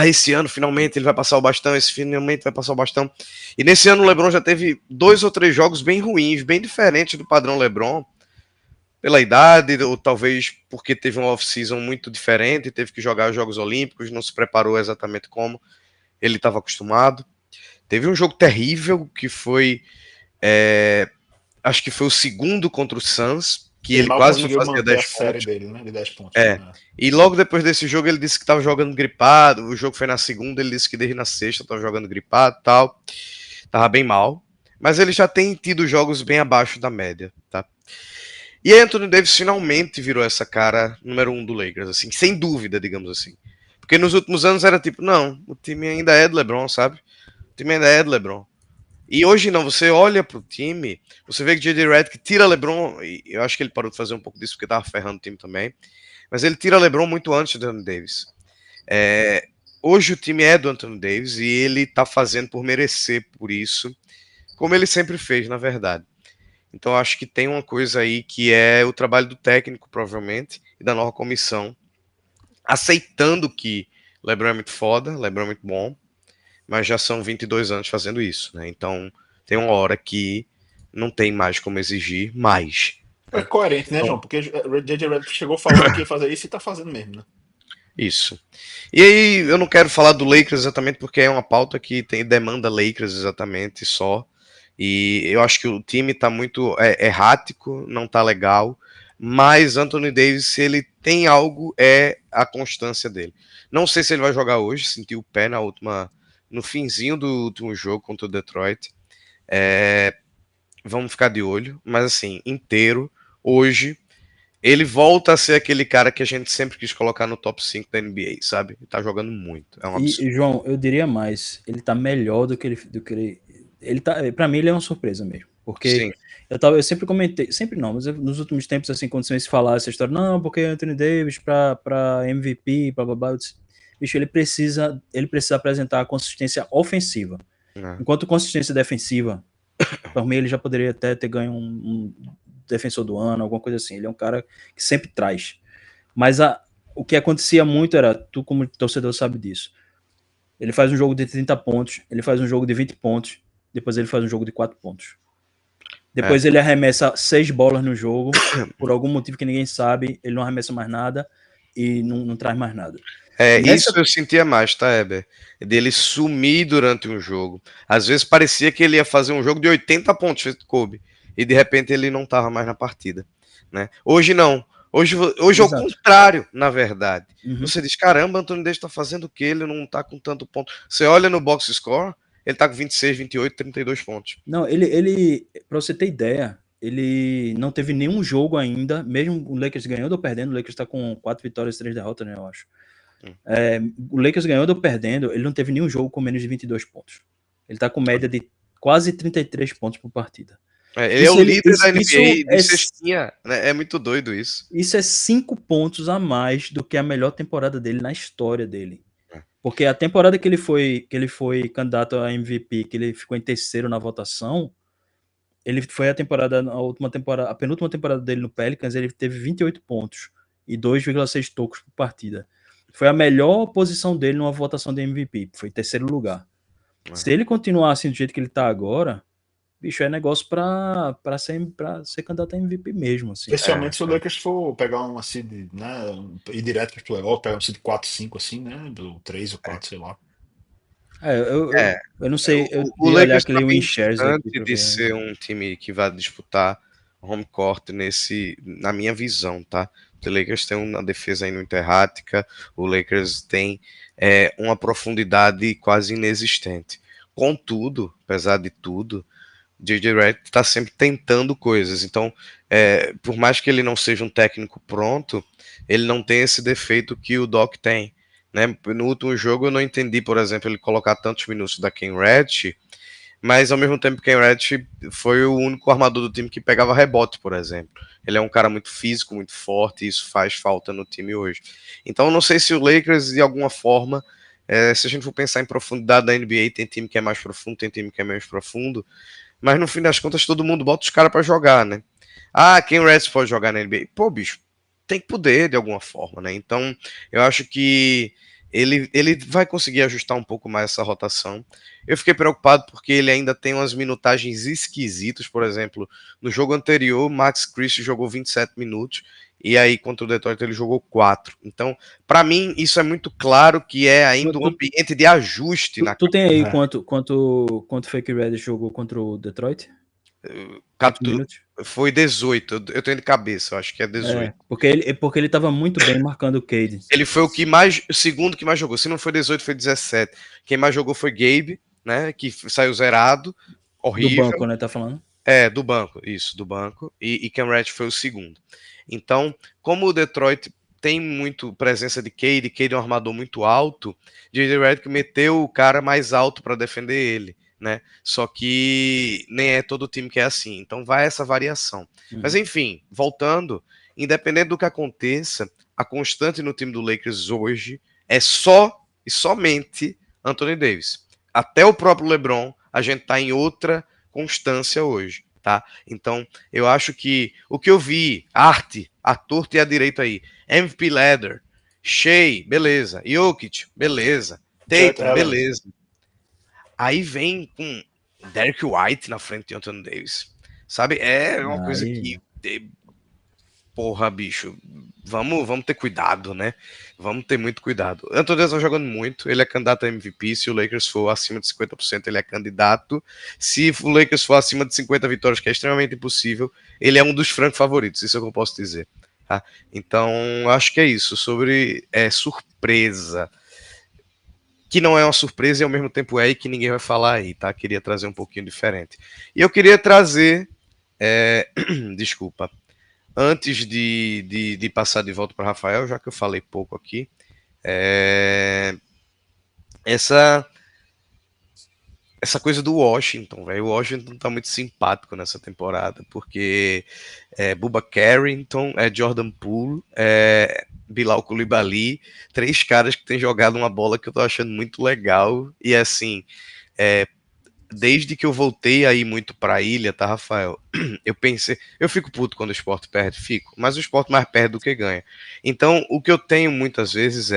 Esse ano finalmente ele vai passar o bastão, esse finalmente vai passar o bastão. E nesse ano o LeBron já teve 2 ou 3 jogos bem ruins, bem diferentes do padrão LeBron, pela idade, ou talvez porque teve uma off-season muito diferente, teve que jogar os Jogos Olímpicos, não se preparou exatamente como ele estava acostumado. Teve um jogo terrível que foi, acho que foi o segundo contra o Suns, que Ele ele mal quase não conseguiu fazia manter a 10 série pontos. dele, né? De 10 pontos. E logo depois desse jogo ele disse que estava jogando gripado, o jogo foi na segunda, ele disse que desde na sexta estava jogando gripado e tal, tava bem mal, mas ele já tem tido jogos bem abaixo da média, tá? E aí Anthony Davis finalmente virou essa cara número 1 do Lakers, assim, sem dúvida, digamos assim. Porque nos últimos anos era tipo, não, o time ainda é do LeBron, sabe? O time ainda é do LeBron. E hoje não, você olha pro time, você vê que J.J. Redick tira LeBron, e eu acho que ele parou de fazer um pouco disso porque tava ferrando o time também, mas ele tira LeBron muito antes do Anthony Davis. Hoje o time é do Anthony Davis e ele tá fazendo por merecer por isso, como ele sempre fez, na verdade. Então acho que tem uma coisa aí que é o trabalho do técnico, provavelmente, e da nova comissão, aceitando que LeBron é muito foda, LeBron é muito bom, mas já são 22 anos fazendo isso, né? Então tem uma hora que não tem mais como exigir mais. É coerente, né, Então, João? Porque J.J. Redick chegou falando que ia fazer isso e tá fazendo mesmo, né? isso. E aí eu não quero falar do Lakers exatamente porque é uma pauta que tem demanda Lakers exatamente só. E eu acho que o time tá muito errático, não tá legal. Mas Anthony Davis, se ele tem algo, é a constância dele. Não sei se ele vai jogar hoje, sentiu o pé no finzinho do último jogo contra o Detroit. Vamos ficar de olho, mas assim, inteiro, hoje, ele volta a ser aquele cara que a gente sempre quis colocar no top 5 da NBA, sabe? Ele tá jogando muito, é um absurdo. E, João, eu diria mais, ele tá melhor do que ele tá, para mim ele é uma surpresa mesmo, porque Sim, eu sempre comentei, sempre não, mas nos últimos tempos assim, quando você falar essa história, não, porque Anthony Davis para MVP, blá blá blá, eu disse, bicho, ele precisa apresentar a consistência ofensiva. né? Enquanto consistência defensiva, por mim ele já poderia até ter ganho um defensor do ano, alguma coisa assim. Ele é um cara que sempre traz. Mas o que acontecia muito era, tu como torcedor sabe disso, ele faz um jogo de 30 pontos, ele faz um jogo de 20 pontos, depois ele faz um jogo de 4 pontos. É. Depois ele arremessa 6 bolas no jogo, por algum motivo que ninguém sabe, ele não arremessa mais nada e não traz mais nada. Isso eu sentia mais, tá, Eber? Dele sumir durante um jogo. Às vezes parecia que ele ia fazer um jogo de 80 pontos, feito Kobe, e de repente ele não tava mais na partida, né? Hoje não. Hoje é o contrário, na verdade. Uhum. Você diz, caramba, Antônio Davis tá fazendo o quê? Ele não tá com tanto ponto. Você olha no box score, ele tá com 26, 28, 32 pontos. Não, pra você ter ideia, ele não teve nenhum jogo ainda, mesmo o Lakers ganhando ou perdendo, o Lakers tá com 4 vitórias e 3 derrotas, né, eu acho. O Lakers ganhando ou perdendo, ele não teve nenhum jogo com menos de 22 pontos. Ele tá com média de quase 33 pontos por partida. Ele é o líder da NBA de cestinha, né? É muito doido isso. Isso é 5 pontos a mais do que a melhor temporada dele na história dele. Porque a temporada que ele foi candidato a MVP, que ele ficou em terceiro na votação, ele foi a penúltima temporada dele no Pelicans, ele teve 28 pontos e 2,6 tocos por partida. Foi a melhor posição dele numa votação de MVP, foi terceiro lugar. Se ele continuar assim do jeito que ele tá agora, bicho, é negócio pra ser candidato a MVP mesmo, assim. Especialmente se o Lakers for pegar uma seed, né? Ir direto para os playoffs, pegar um seed 4, 5, assim, né? Do 3 ou 4, sei lá. Eu não sei, eu O ia olhar Lakers aquele está bem win shares aqui distante pra de ver. ser um time que vai disputar home court na minha visão, tá? O Lakers tem uma defesa ainda muito errática, o Lakers tem uma profundidade quase inexistente. Contudo, apesar de tudo, J.J. Redick está sempre tentando coisas. Então, por mais que ele não seja um técnico pronto, ele não tem esse defeito que o Doc tem. Né? No último jogo eu não entendi, por exemplo, ele colocar tantos minutos da Ken Reddish, mas ao mesmo tempo Ken Reddish foi o único armador do time que pegava rebote, por exemplo. Ele é um cara muito físico, muito forte, e isso faz falta no time hoje. Então, eu não sei se o Lakers, de alguma forma, se a gente for pensar em profundidade da NBA, tem time que é mais profundo, tem time que é menos profundo, mas no fim das contas todo mundo bota os caras pra jogar, né? Ah, Ken Reddish pode jogar na NBA. Pô, bicho, tem que poder de alguma forma, né? Então, eu acho que ele vai conseguir ajustar um pouco mais essa rotação. Eu fiquei preocupado porque ele ainda tem umas minutagens esquisitas, por exemplo, no jogo anterior, Max Christie jogou 27 minutos e aí contra o Detroit ele jogou 4. Então, para mim, isso é muito claro que é ainda um ambiente de ajuste na Tu tem aí quanto foi que o Reddish jogou contra o Detroit? Minutos? Foi 18, eu tenho de cabeça, eu acho que é 18. Porque ele tava muito bem marcando o Cade. Ele foi o segundo que mais jogou. Se não foi 18, foi 17. Quem mais jogou foi Gabe, né? Que saiu zerado. Horrível. Do banco, né? Tá falando? Do banco, isso, do banco. E Cam Reddish foi o segundo. Então, como o Detroit tem muito presença de Cade é um armador muito alto, J.J. Redick meteu o cara mais alto para defender ele, né? Só que nem é todo time que é assim. Então vai essa variação. Mas enfim, voltando, independente do que aconteça, a constante no time do Lakers hoje é só e somente Anthony Davis. Até o próprio LeBron, a gente tá em outra constância hoje, tá? Então, eu acho que o que eu vi, arte, a torta e a direita aí, MVP Ladder, Shea, beleza, Jokic, beleza, Tatum, beleza. Aí vem com Derek White na frente de Anthony Davis, sabe? É uma coisa que... Porra, bicho, vamos ter cuidado, né? Vamos ter muito cuidado. Anthony Davis tá jogando muito, ele é candidato a MVP. Se o Lakers for acima de 50%, ele é candidato. Se o Lakers for acima de 50 vitórias, que é extremamente impossível, ele é um dos francos favoritos, isso é o que eu posso dizer. Tá? Então, acho que é isso. Sobre surpresa, que não é uma surpresa e ao mesmo tempo é, e que ninguém vai falar aí, tá? Queria trazer um pouquinho diferente. E eu queria trazer... desculpa. Antes de passar de volta para Rafael, já que eu falei pouco aqui, essa coisa do Washington, velho. O Washington tá muito simpático nessa temporada, porque Bubba Carrington, Jordan Poole, Bilal Coulibaly, 3 caras que têm jogado uma bola que eu tô achando muito legal, e assim, desde que eu voltei aí muito pra ilha, tá, Rafael? Eu pensei, eu fico puto quando o esporte perde, fico, mas o esporte mais perde do que ganha. Então, o que eu tenho muitas vezes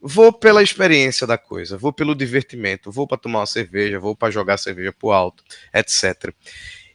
vou pela experiência da coisa, vou pelo divertimento, vou para tomar uma cerveja, vou para jogar cerveja pro alto, etc.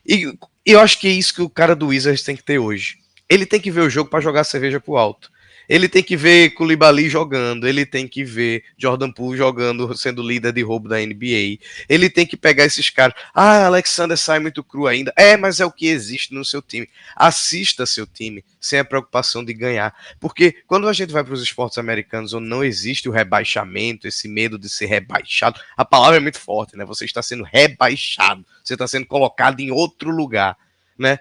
E eu acho que é isso que o cara do Wizards tem que ter hoje. Ele tem que ver o jogo para jogar cerveja pro alto. Ele tem que ver Coulibaly jogando, ele tem que ver Jordan Poole jogando, sendo líder de roubo da NBA. Ele tem que pegar esses caras. Ah, Alexander sai muito cru ainda. Mas é o que existe no seu time. Assista seu time sem a preocupação de ganhar. Porque quando a gente vai para os esportes americanos onde não existe o rebaixamento, esse medo de ser rebaixado, a palavra é muito forte, né? Você está sendo rebaixado, você está sendo colocado em outro lugar, né?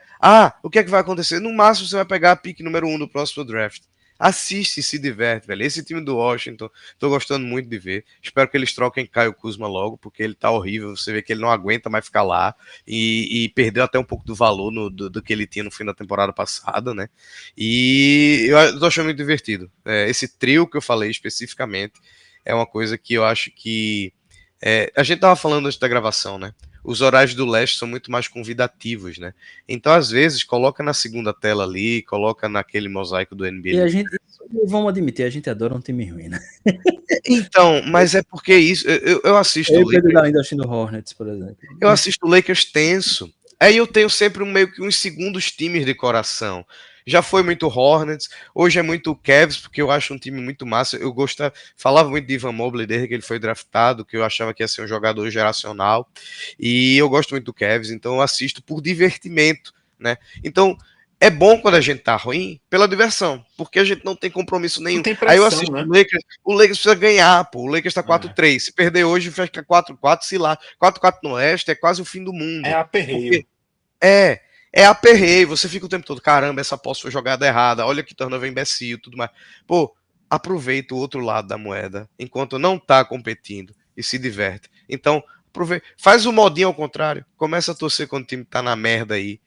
O que é que vai acontecer? No máximo você vai pegar a pick número 1 do próximo draft. Assiste e se diverte, velho. Esse time do Washington, tô gostando muito de ver. Espero que eles troquem Caio Kuzma logo, porque ele tá horrível. Você vê que ele não aguenta mais ficar lá e perdeu até um pouco do valor do que ele tinha no fim da temporada passada, né? E eu tô achando muito divertido. Esse trio que eu falei especificamente é uma coisa que eu acho que... a gente tava falando antes da gravação, né? Os horários do leste são muito mais convidativos, né? Então, às vezes, coloca na segunda tela ali, coloca naquele mosaico do NBA. E a gente, vamos admitir, a gente adora um time ruim, né? Então, mas é porque isso... Eu assisto... Eu Pedro ainda assistindo Hornets, por exemplo. Eu assisto o Lakers tenso. Aí eu tenho sempre meio que uns segundos times de coração. Já foi muito Hornets, hoje é muito Cavs, porque eu acho um time muito massa. Eu falava muito de Ivan Mobley desde que ele foi draftado, que eu achava que ia ser um jogador geracional. E eu gosto muito do Cavs, então eu assisto por divertimento, né? Então, é bom quando a gente tá ruim pela diversão, porque a gente não tem compromisso Não nenhum. tem Aí eu pressão, assisto né? o Lakers precisa ganhar, pô. O Lakers tá É. 4-3. Se perder hoje, fica 4-4, se lá. 4-4 no Oeste é quase o fim do É mundo. aperreio. Porque é aperreio, você fica o tempo todo, caramba, essa posse foi jogada errada, olha que turnover imbecil, tudo mais. Pô, aproveita o outro lado da moeda, enquanto não tá competindo e se diverte. Então, faz o modinho ao contrário, começa a torcer quando o time tá na merda aí.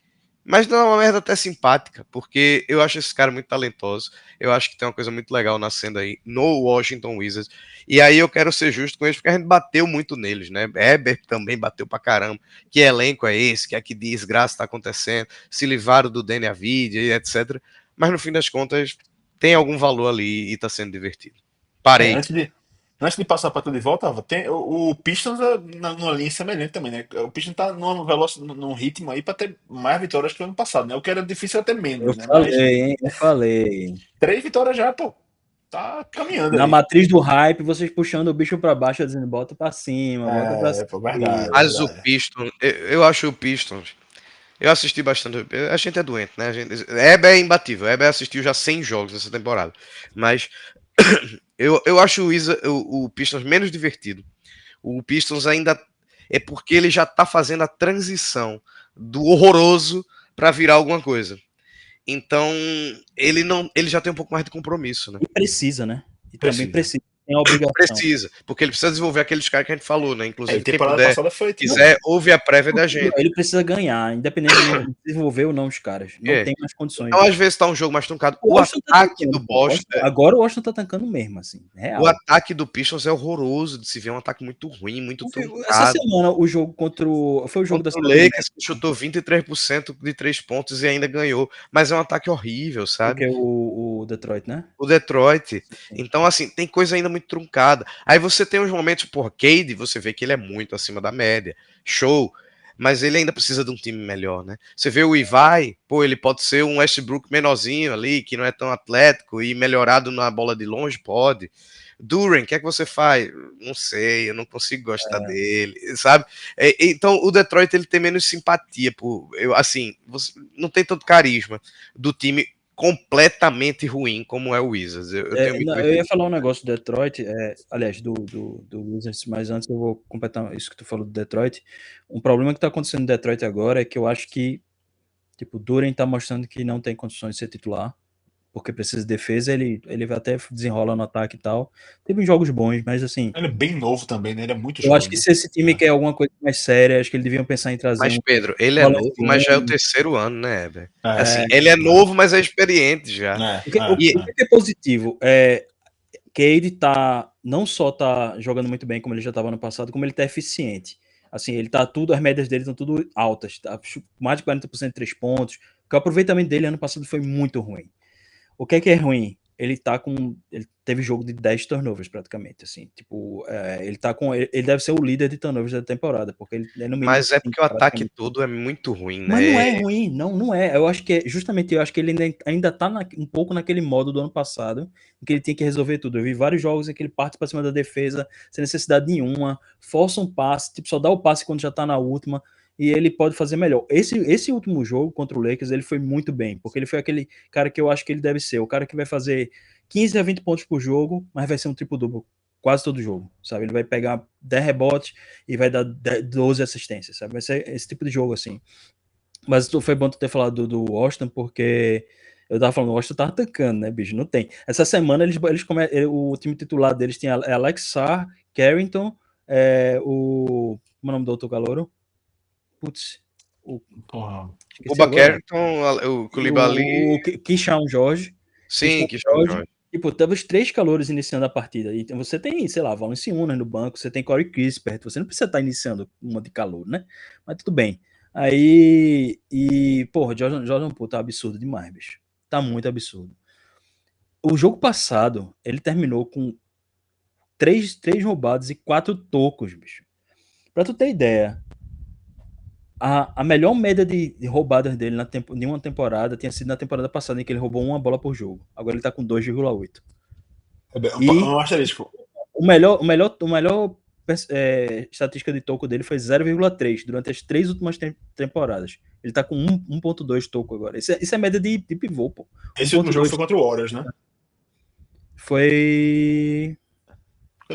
Mas não é uma merda até simpática, porque eu acho esse cara muito talentoso. Eu acho que tem uma coisa muito legal nascendo aí no Washington Wizards. E aí eu quero ser justo com eles, porque a gente bateu muito neles, né? Herbert também bateu pra caramba. Que elenco é esse? Que desgraça tá acontecendo? Se livraram do Danny Avdija e etc. Mas no fim das contas, tem algum valor ali e tá sendo divertido. É, Parei. antes de passar para tudo de volta, Rafa, tem, o Pistons numa linha semelhante também, né? O Pistons tá num ritmo aí para ter mais vitórias que o ano passado, né? O que era difícil era ter Eu menos, né? Mas falei, hein? Eu falei. 3 vitórias já, pô. Tá caminhando Na aí. matriz do hype, vocês puxando o bicho pra baixo, dizendo bota pra cima, bota pra É, cima. pô, verdade, Mas o verdade. Pistons, eu acho o Pistons. Eu assisti bastante. A gente é doente, né? Hebe é imbatível. Hebe assistiu já 100 jogos nessa temporada. Mas eu acho o Pistons menos divertido. O Pistons ainda é porque ele já tá fazendo a transição do horroroso para virar alguma coisa. Então, ele já tem um pouco mais de compromisso, né? E precisa, né? E também Precisa. precisa. Tem a obrigação. Precisa, porque ele precisa desenvolver aqueles caras que a gente falou, né? É, e Inclusive, quem temporada puder, passada foi tipo. quiser, ouve a prévia da gente. Ele precisa ganhar, independente de desenvolver ou não os caras. Não É. tem mais condições. Então, às vezes, tá um jogo mais truncado. O O Washington tá ataque tancando, do pô. Boston. Agora o Washington tá tancando mesmo, assim. Real. O ataque do Pistons é horroroso de se ver, um ataque muito ruim, muito Essa truncado. semana o jogo contra o. Foi o jogo da Contra o cidade do Lakers, que chutou 23% de 3 pontos e ainda ganhou. Mas é um ataque horrível, México, sabe? que é o Detroit, né? O Detroit. Então, assim, tem coisa ainda muito truncada. Aí você tem uns momentos, porra, Cade, você vê que ele é muito acima da média. Show. Mas ele ainda precisa de um time melhor, né? Você vê o Ivai, pô, ele pode ser um Westbrook menorzinho ali, que não é tão atlético e melhorado na bola de longe, pode. Duran, o que é que você faz? Não sei, eu não consigo gostar dele, sabe? Então o Detroit ele tem menos simpatia por, assim, não tem tanto carisma do time completamente ruim como é o Wizards. Eu tenho muito Eu ia falar um negócio do Detroit, aliás, do Wizards, mas antes eu vou completar isso que tu falou do Detroit. Um problema que tá acontecendo no Detroit agora é que eu acho que, tipo, o Duren tá mostrando que não tem condições de ser titular, porque precisa de defesa, ele vai até desenrola no ataque e tal. Teve jogos bons, mas assim, Ele é bem novo também, né? Ele é muito eu acho jovem, que né? se esse time quer alguma coisa mais séria, acho que eles deviam pensar em trazer Mas, um Pedro, ele é novo, mas já é o Valenciunas. terceiro ano, né, Heber? É, Assim, ele é novo, mas é experiente já. E O que é positivo é que ele tá, não só tá jogando muito bem como ele já estava no passado, como ele tá eficiente. Assim, ele tá tudo, as médias dele estão tudo altas, tá? Mais de 40% de 3 pontos. Porque o aproveitamento dele ano passado foi muito ruim. O que é ruim? Ele tá com. Ele teve jogo de 10 turnovers praticamente, assim. Tipo, ele tá com. Ele deve ser o líder de turnovers da temporada, porque ele é no mínimo mas é 5 porque o ataque praticamente. todo é muito ruim, Mas não né? é ruim, não é. Eu acho que justamente eu acho que ele ainda tá um pouco naquele modo do ano passado, em que ele tinha que resolver tudo. Eu vi vários jogos em que ele parte para cima da defesa, sem necessidade nenhuma, força um passe, tipo, só dá o passe quando já tá na última, e ele pode fazer melhor. Esse último jogo contra o Lakers, ele foi muito bem, porque ele foi aquele cara que eu acho que ele deve ser, o cara que vai fazer 15 a 20 pontos por jogo, mas vai ser um triplo-duplo quase todo jogo, sabe? Ele vai pegar 10 rebotes e vai dar 12 assistências, sabe? Vai ser esse tipo de jogo, assim. Mas foi bom tu ter falado do Washington, porque eu tava falando, o Washington tava atacando, né, bicho? Não tem. Essa semana o time titular deles tinha Alex Sarr, Carrington, como é o nome do outro calouro? Putz, Porra. O esqueci agora. Bakerton, o E Koulibaly, o Keyshawn George. sim, que chama o Jorge. Tipo, tava os 3 calores iniciando a partida. E você tem, sei lá, Valanciunas no banco, você tem Corey Kispert, você não precisa estar iniciando uma de calor, né? Mas tudo bem. Aí, porra, Jordan Poole tá absurdo demais, bicho. Tá muito absurdo. O jogo passado, ele terminou com 3 roubados e 4 tocos, bicho. Pra tu ter ideia, A melhor média de roubadas dele em uma temporada tinha sido na temporada passada, em que ele roubou uma bola por jogo. Agora ele tá com 2,8. E Um asterisco. o melhor estatística de toco dele foi 0,3 durante as 3 últimas temporadas. Ele tá com 1,2 toco agora. Isso é média de pivô, pô. Esse último jogo 1,2 foi contra o Warriors, né? foi.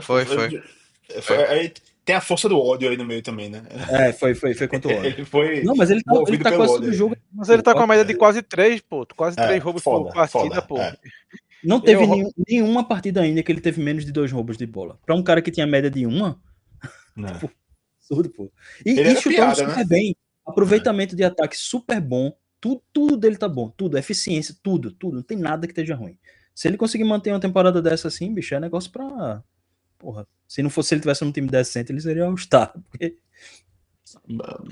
Foi. Aí tem a força do ódio aí no meio também, né? Foi contra o Warriors. Ele foi Não, mas ele movido tá pelo quase ódio todo aí. jogo. Mas ele tá com a média de quase 3, pô. Quase 3 roubos por Foda, partida, pô. É. Não teve nenhuma partida ainda que ele teve menos de 2 roubos de bola. Pra um cara que tinha média de uma, Né? tipo, absurdo, pô. Ele E era chutando piada, super né? bem. Aproveitamento de ataque super bom. Tudo dele tá bom. Tudo. Eficiência, tudo. Não tem nada que esteja ruim. Se ele conseguir manter uma temporada dessa assim, bicho, é negócio pra. Porra. Se não fosse ele tivesse num time decente, ele seria o star. Porque,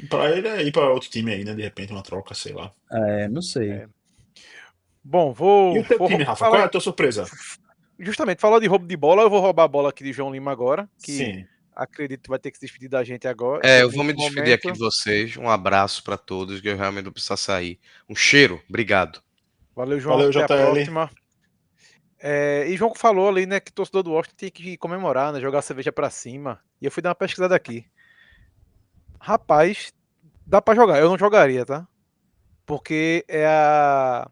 Pra ele é ir pra outro time aí, né? De repente, uma troca, sei lá. não sei. É. Bom, E o teu time, Rafa? Qual é a tua surpresa? Justamente, falou de roubo de bola, eu vou roubar a bola aqui de João Lima agora, que Sim. acredito que vai ter que se despedir da gente agora. Eu vou me despedir aqui de vocês. Um abraço para todos, que eu realmente vou precisar sair. Um cheiro, obrigado. Valeu, João. Valeu, até JL. a próxima. E João falou ali, né, que torcedor do Washington tem que comemorar, né, jogar a cerveja pra cima. E eu fui dar uma pesquisada aqui. Rapaz, dá pra jogar. Eu não jogaria, tá? Porque é a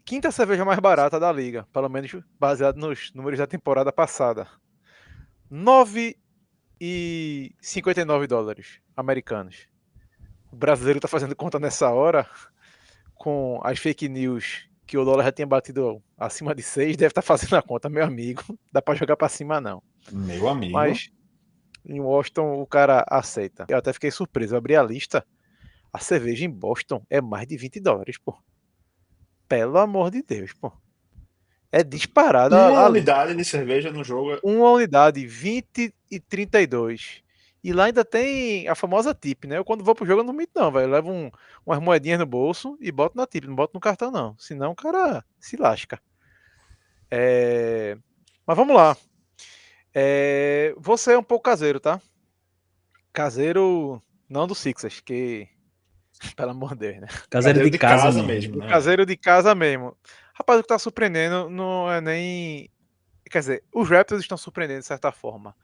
quinta cerveja mais barata da liga, pelo menos baseado nos números da temporada passada. 9,59 dólares americanos. O brasileiro tá fazendo conta nessa hora com as fake news que o dólar já tinha batido acima de 6, deve estar fazendo a conta, meu amigo. Dá pra jogar pra cima, não. Meu amigo. Mas em Washington o cara aceita. Eu até fiquei surpreso. Eu abri a lista. A cerveja em Boston é mais de 20 dólares, pô. Pelo amor de Deus, pô. É disparado. Uma unidade de cerveja no jogo. Uma unidade, 20 e 32. E lá ainda tem a famosa tip, né? Eu quando vou pro jogo eu não minto não, velho. Eu levo umas moedinhas no bolso e boto na tip, não boto no cartão não. Senão o cara se lasca. Mas vamos lá. Você é um pouco caseiro, tá? Caseiro não do Sixers, que... Pelo amor de Deus, né? Caseiro de casa mesmo. Né? Caseiro de casa mesmo. Rapaz, o que tá surpreendendo não é nem... Quer dizer, os Raptors estão surpreendendo de certa forma.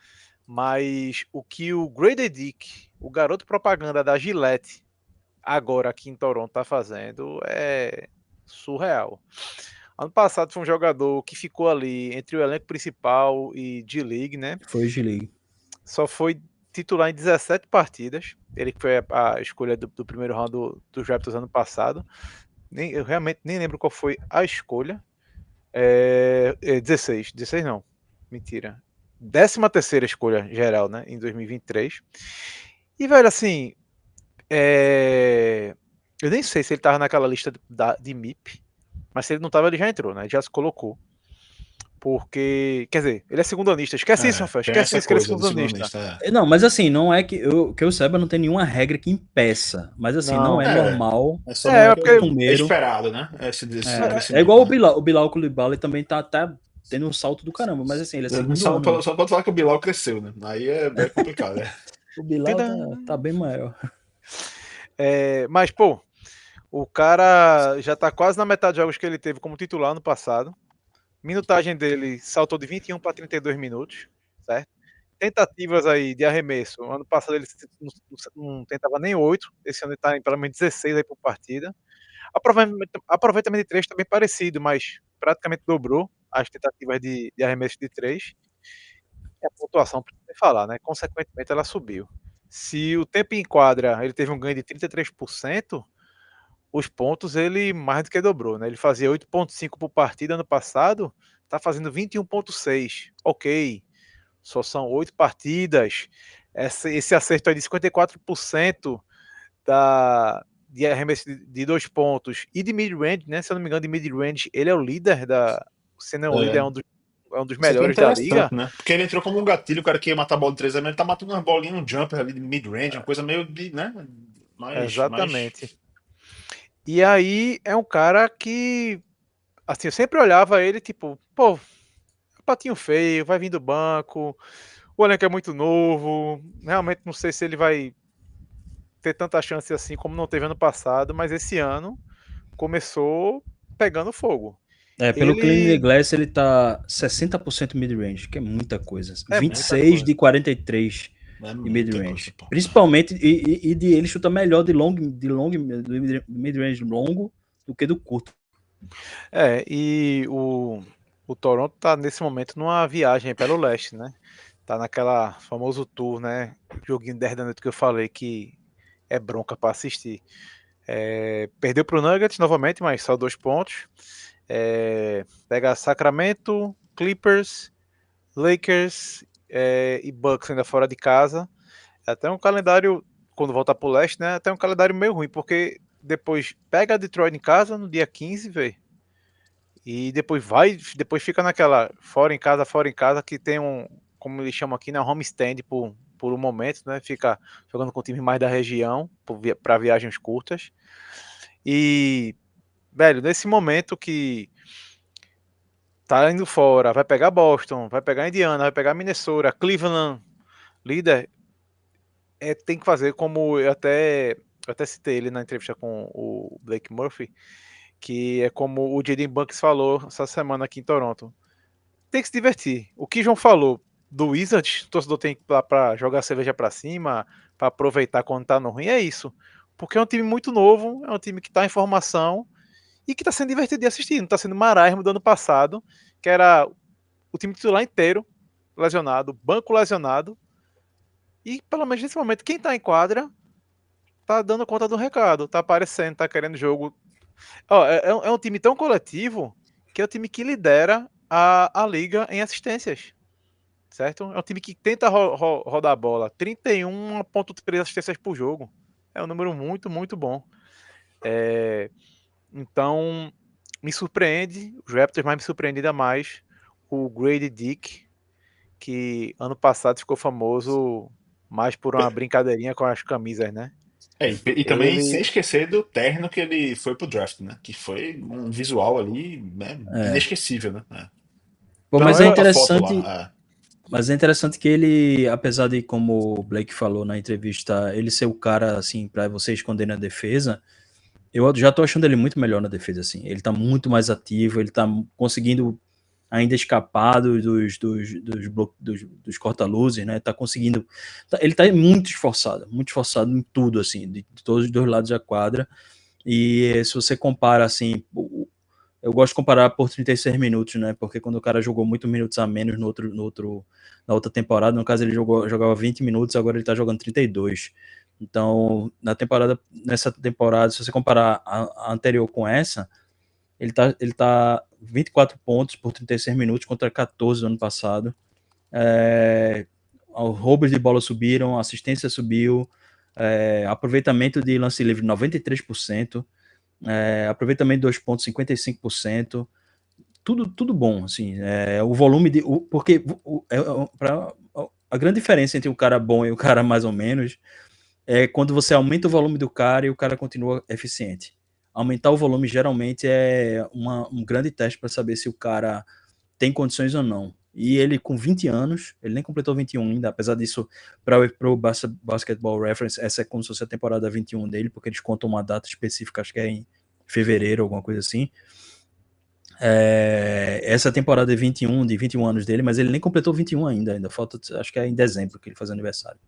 Mas o que o Grady Dick, o garoto propaganda da Gillette, agora aqui em Toronto, tá fazendo é surreal. Ano passado foi um jogador que ficou ali entre o elenco principal e G-League, né? Foi o G-League. Só foi titular em 17 partidas. Ele que foi a escolha do primeiro round dos Raptors ano passado. Eu realmente nem lembro qual foi a escolha. 16 não. Mentira. 13ª escolha geral, né? Em 2023. E, velho, assim... Eu nem sei se ele tava naquela lista de MIP. Mas se ele não tava, ele já entrou, né? Ele já se colocou. Porque, quer dizer, ele é segundanista. Esquece isso, Rafael. Esquece isso que ele é segundanista. Não, mas assim, não é que eu saiba, não tem nenhuma regra que impeça. Mas assim, não é normal. É esperado, né? É igual o Bilal Coulibaly também tá tendo um salto do caramba. Mas assim, ele é segundo ano. Só pode falar que o Bilal cresceu, né? Aí é bem complicado, né? O Bilal tá bem maior. Mas, pô, o cara já tá quase na metade dos jogos que ele teve como titular no passado. Minutagem dele saltou de 21 para 32 minutos, certo? Tentativas aí de arremesso. Ano passado ele não tentava nem 8, esse ano ele tá em pelo menos 16 aí por partida. Aproveitamento de 3 também parecido, mas praticamente dobrou as tentativas de arremesso de 3. E a pontuação, para falar, né? Consequentemente ela subiu. Se o tempo em quadra ele teve um ganho de 33%, os pontos ele mais do que dobrou, né? Ele fazia 8,5 por partida ano passado, tá fazendo 21,6. Ok, só são 8 partidas. Esse acerto aí de 54% de arremesso de 2 pontos e de mid-range, né? Se eu não me engano, de mid-range, ele é o líder se não o líder, é um dos melhores da liga. Né? Porque ele entrou como um gatilho, o cara que ia matar a bola de 3 ele tá matando umas bolinhas no jumper ali de mid-range, uma coisa meio de, né? Exatamente. E aí é um cara que, assim, eu sempre olhava ele tipo, pô, patinho feio, vai vir do banco, o elenco é muito novo, realmente não sei se ele vai ter tanta chance assim como não teve ano passado, mas esse ano começou pegando fogo. Pelo Ele Clean the Glass ele tá 60% mid-range, que é muita coisa. é 26 muita de 43 É de muita coisa, mid-range. pô. Principalmente, ele chuta melhor de mid-range longo do que do curto. E o Toronto tá nesse momento numa viagem pelo leste, né? Tá naquela famoso tour, né? Joguinho 10 da noite que eu falei que é bronca para assistir. Perdeu pro Nuggets novamente, mas só 2 pontos. Pega Sacramento, Clippers, Lakers e Bucks ainda fora de casa. Até um calendário, quando voltar pro leste, né? Até um calendário meio ruim, porque depois pega Detroit em casa no dia 15, velho. E depois fica naquela fora em casa, que tem como eles chamam aqui, né? Um homestand por um momento, né? Fica jogando com times mais da região, para viagens curtas. E, velho, nesse momento que tá indo fora, vai pegar Boston, vai pegar Indiana, vai pegar Minnesota, Cleveland, líder, tem que fazer como eu até citei ele na entrevista com o Blake Murphy, que é como o Jaden Bucks falou essa semana aqui em Toronto. Tem que se divertir. O que João falou do Wizards, o torcedor tem que ir lá pra jogar cerveja pra cima, pra aproveitar quando tá no ruim, é isso. Porque é um time muito novo, é um time que tá em formação e que tá sendo divertido de assistir. Não tá sendo marasmo do ano passado, que era o time titular inteiro lesionado, banco lesionado. E pelo menos nesse momento, quem tá em quadra tá dando conta do recado, tá aparecendo, tá querendo jogo. É um time tão coletivo que é o time que lidera a liga em assistências, certo? É um time que tenta rodar a bola, 31,3 assistências por jogo. É um número muito, muito bom. Então, me surpreende, os Raptors, mas me surpreende ainda mais o Grady Dick, que ano passado ficou famoso mais por uma brincadeirinha com as camisas, né? E também sem Ele esquecer do terno que ele foi pro draft, né? Que foi um visual ali, né? Inesquecível, né? Pô, Não, mas é Tem muita foto interessante. lá. Mas é interessante que ele, apesar de, como o Blake falou na entrevista, ele ser o cara, assim, pra você esconder na defesa, eu já tô achando ele muito melhor na defesa, assim. Ele tá muito mais ativo, ele tá conseguindo ainda escapar dos corta-luzes, né? Tá conseguindo. Ele tá muito esforçado em tudo, assim, de todos os dois lados da quadra. E se você compara, assim, eu gosto de comparar por 36 minutos, né? Porque quando o cara jogou muitos minutos a menos na outra temporada, no caso ele jogava 20 minutos, agora ele tá jogando 32. Então, nessa temporada, se você comparar a anterior com essa, ele tá 24 pontos por 36 minutos contra 14 do ano passado. Os roubos de bola subiram, a assistência subiu, aproveitamento de lance livre 93%, aproveitamento de 2 pontos 55%, tudo bom, assim, o volume porque a grande diferença entre o cara bom e o cara mais ou menos é quando você aumenta o volume do cara e o cara continua eficiente. Aumentar o volume geralmente é um grande teste para saber se o cara tem condições ou não. E ele com 20 anos, ele nem completou 21 ainda, apesar disso, para o Basketball Reference, essa é como se fosse a temporada 21 dele, porque eles contam uma data específica, acho que é em fevereiro, alguma coisa assim. Essa temporada é de 21 anos dele, mas ele nem completou 21 ainda falta, acho que é em dezembro que ele faz aniversário.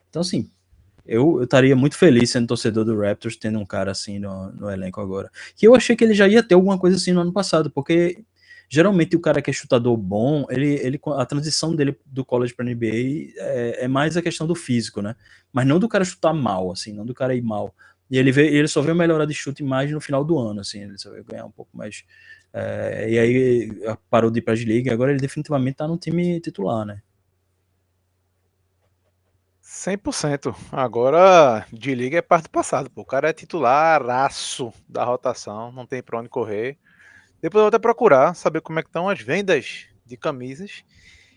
Então, assim, eu estaria muito feliz sendo torcedor do Raptors, tendo um cara assim no elenco agora. Que eu achei que ele já ia ter alguma coisa assim no ano passado, porque geralmente o cara que é chutador bom, a transição dele do college para NBA é mais a questão do físico, né? Mas não do cara chutar mal, assim, não do cara ir mal. E ele só veio melhorar de chute mais no final do ano, assim, ele só veio ganhar um pouco mais. E aí parou de ir para a G-League, agora ele definitivamente tá no time titular, né? 100%. Agora, de liga é parte do passado. Pô. O cara é titularaço da rotação, não tem pra onde correr. Depois eu vou até procurar saber como é que estão as vendas de camisas,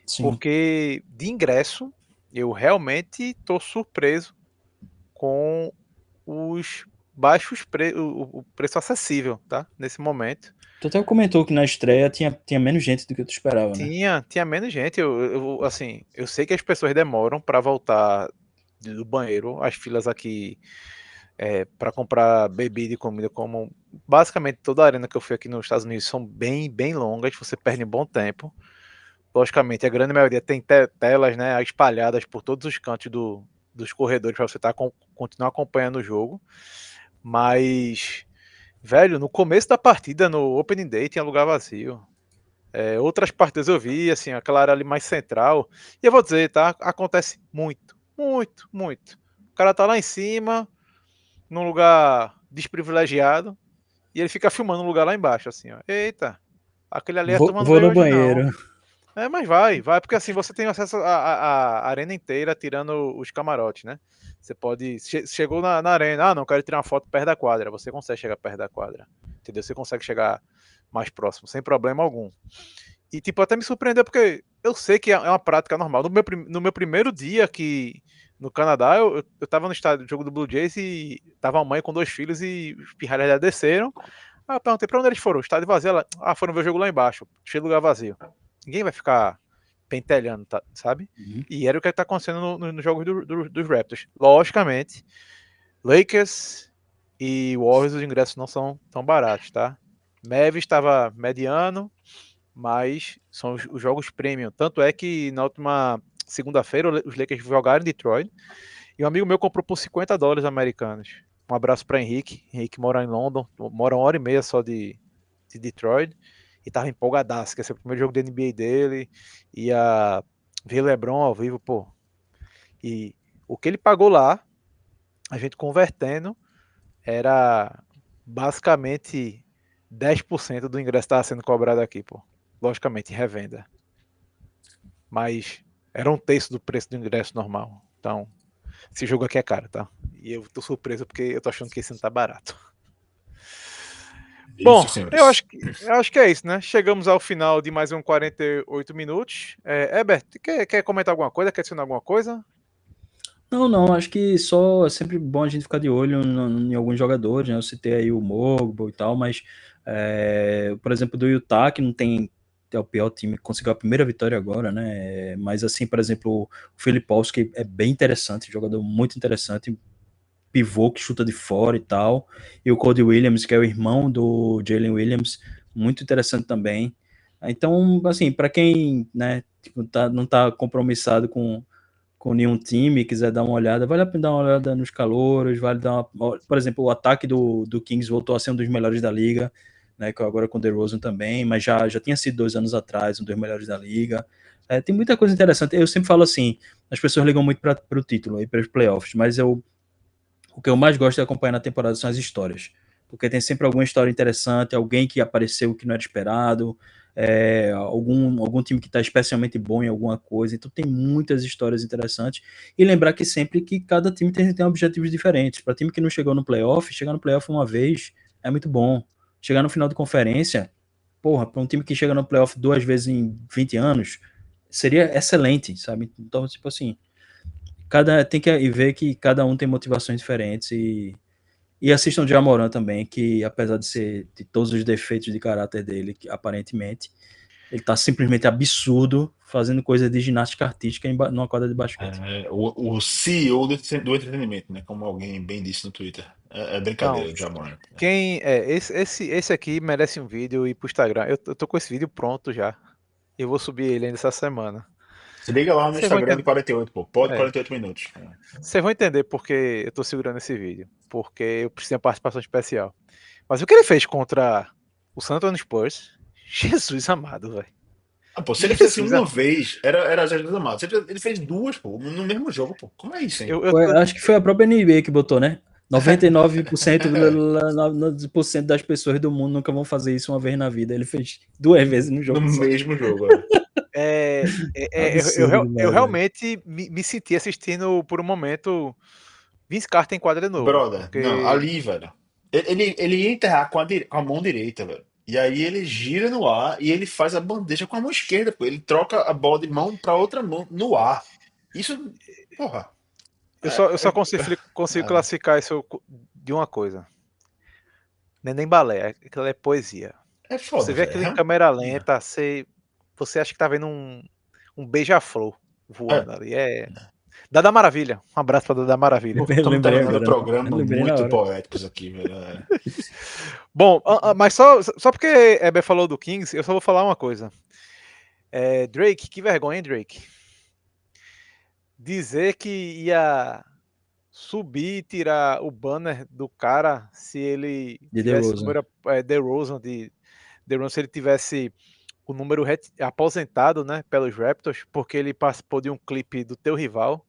Sim. porque de ingresso eu realmente tô surpreso com os baixos o preço acessível, tá? Nesse momento. Tu até comentou que na estreia tinha menos gente do que tu esperava, né? Tinha menos gente. Assim, eu sei que as pessoas demoram para voltar do banheiro. As filas aqui para comprar bebida e comida, como basicamente toda a arena que eu fui aqui nos Estados Unidos, são bem, bem longas, você perde um bom tempo. Logicamente, a grande maioria tem telas, né, espalhadas por todos os cantos dos corredores para você continuar acompanhando o jogo. Mas, velho, no começo da partida, no Opening Day, tinha lugar vazio. Outras partidas eu vi, assim, aquela área ali mais central. E eu vou dizer, tá? Acontece muito, muito, muito. O cara tá lá em cima, num lugar desprivilegiado, e ele fica filmando um lugar lá embaixo, assim, ó. Eita, aquele ali a turma não Vou veio no hoje, não. banheiro. Mas vai, porque assim você tem acesso à arena inteira, tirando os camarotes, né? Você pode. Chegou na arena, não, quero tirar uma foto perto da quadra. Você consegue chegar perto da quadra. Entendeu? Você consegue chegar mais próximo, sem problema algum. E, tipo, até me surpreendeu, porque eu sei que é uma prática normal. No meu primeiro dia aqui no Canadá, eu tava no estádio do jogo do Blue Jays e tava a mãe com 2 filhos e os pirralhas já desceram. Ah, eu perguntei pra onde eles foram. O estádio vazio. Foram ver o jogo lá embaixo, cheio de lugar vazio. Ninguém vai ficar pentelhando, sabe? Uhum. E era o que tá acontecendo nos jogos dos Raptors. Logicamente, Lakers e Warriors, os ingressos não são tão baratos, tá? Mavis estava mediano, mas são os jogos premium. Tanto é que na última segunda-feira os Lakers jogaram em Detroit e um amigo meu comprou por $50 americanos. Um abraço para Henrique. Henrique mora em London, mora 1 hora e meia só de Detroit e tava empolgadaço, que esse é o primeiro jogo da NBA dele, ia ver LeBron ao vivo, pô. E o que ele pagou lá, a gente convertendo, era basicamente 10% do ingresso que estava sendo cobrado aqui, pô. Logicamente, em revenda. Mas era 1/3 do preço do ingresso normal. Então, esse jogo aqui é caro, tá? E eu tô surpreso porque eu tô achando que esse não tá barato. Bom, Isso, senhores. eu acho que é isso, né? Chegamos ao final de mais um 48 minutos. Herbert, quer comentar alguma coisa? Quer adicionar alguma coisa? Não, acho que só é sempre bom a gente ficar de olho em alguns jogadores, né? Eu citei aí o Mogul e tal, mas, por exemplo, do Utah, que não tem, é o pior time, que conseguiu a primeira vitória agora, né? Mas, assim, por exemplo, o Filipowski é bem interessante, jogador muito interessante, pivô que chuta de fora e tal, e o Cody Williams, que é o irmão do Jalen Williams, muito interessante também. Então, assim, para quem, né, tipo, não tá compromissado com nenhum time, quiser dar uma olhada, vale a pena dar uma olhada nos calouros, vale dar uma, por exemplo, o ataque do Kings voltou a ser um dos melhores da liga, né, agora com o DeRozan também, mas já tinha sido 2 anos atrás um dos melhores da liga. Tem muita coisa interessante. Eu sempre falo assim, as pessoas ligam muito para o título e para os playoffs, mas o que eu mais gosto de acompanhar na temporada são as histórias, porque tem sempre alguma história interessante, alguém que apareceu que não era esperado, algum time que está especialmente bom em alguma coisa, então tem muitas histórias interessantes, e lembrar que sempre que cada time tem objetivos diferentes. Para time que não chegou no playoff, chegar no playoff uma vez é muito bom, chegar no final de conferência, porra, para um time que chega no playoff 2 vezes em 20 anos, seria excelente, sabe? Então, tipo assim, tem que ver que cada um tem motivações diferentes, e assistam o Jamoran também, que apesar de todos os defeitos de caráter dele, que, aparentemente, ele tá simplesmente absurdo fazendo coisa de ginástica artística numa quadra de basquete. O CEO do entretenimento, né? Como alguém bem disse no Twitter. É Não. brincadeira, Jamoran. Esse aqui merece um vídeo e ir pro Instagram. Eu tô com esse vídeo pronto já. Eu vou subir ele ainda essa semana. Se liga lá no Vocês vão Instagram de entender. 48, pô. Pode É, 48 minutos. vocês vão entender porque eu tô segurando esse vídeo. Porque eu preciso de uma participação especial. Mas o que ele fez contra o San Antonio Spurs? Jesus amado, velho. Ah, pô, se ele fez assim Jesus uma amado. vez, era Jesus amado. Ele fez duas, pô, no mesmo jogo, pô. Como é isso, hein? Acho que foi a própria NBA que botou, né? 99% por cento das pessoas do mundo nunca vão fazer isso uma vez na vida. Ele fez 2 vezes no No jogo só. mesmo jogo, é. Absurdo Eu demais, velho. realmente me senti assistindo por um momento Vince Carter em quadra de novo. Brother, não, Porque. ali, velho. Ele ia enterrar com a mão direita, velho. E aí ele gira no ar e ele faz a bandeja com a mão esquerda, pô. Ele troca a bola de mão pra outra mão no ar. Isso, porra. Eu só consigo É, classificar isso de uma coisa. Não é nem balé, aquilo é poesia. é Você foda, vê velho. aquilo em câmera lenta, você acha que tá vendo um beija-flor É, voando ali. Dada Maravilha. Um abraço pra Dada Maravilha. Eu Estamos lembrei terminando o agora. programa Eu lembrei na muito hora. poéticos aqui, velho. Bom, mas só porque Heber falou do Kings, eu só vou falar uma coisa. Drake, que vergonha, hein, Drake? Dizer que ia subir e tirar o banner do cara se ele De tivesse DeRozan. número DeRozan, se ele tivesse o número aposentado, né, pelos Raptors, porque ele participou de um clipe do teu rival.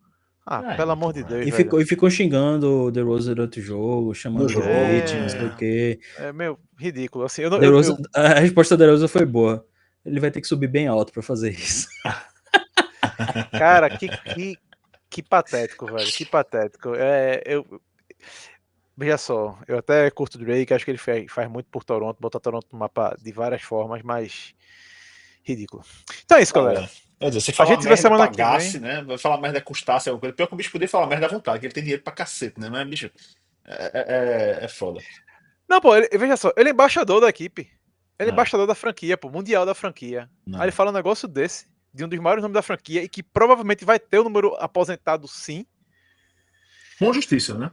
Pelo amor de Deus, E velho. ficou xingando o DeRozan durante o jogo, chamando No de jogo, bitch, não sei o quê. É meio ridículo. Assim, eu, não- DeRozan, a resposta da DeRozan foi boa. Ele vai ter que subir bem alto pra fazer isso. cara, que patético, velho. Que patético. Veja só, eu até curto o Drake, acho que ele faz muito por Toronto, botar Toronto no mapa de várias formas, mas ridículo. Então é isso, galera. Quer dizer, se A falar gente se vê merda semana que pagasse, vem. né? Vai falar merda custasse alguma coisa. Pior que o bicho poder falar merda à vontade, que ele tem dinheiro pra cacete, né? Mas, bicho, é foda. Não, pô, veja só, ele é embaixador da equipe. Ele é É, embaixador da franquia, pô, mundial da franquia. Aí ele não. fala um negócio desse, de um dos maiores nomes da franquia, e que provavelmente vai ter o número aposentado sim. Com justiça, né?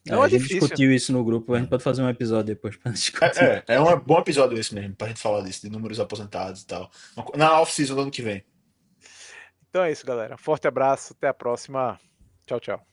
Não A é gente difícil. discutiu isso no grupo, a gente pode fazer um episódio depois pra discutir. É um bom episódio esse mesmo, pra gente falar disso, de números aposentados e tal. Na off-season do ano que vem. Então é isso, galera. Forte abraço, até a próxima. Tchau, tchau.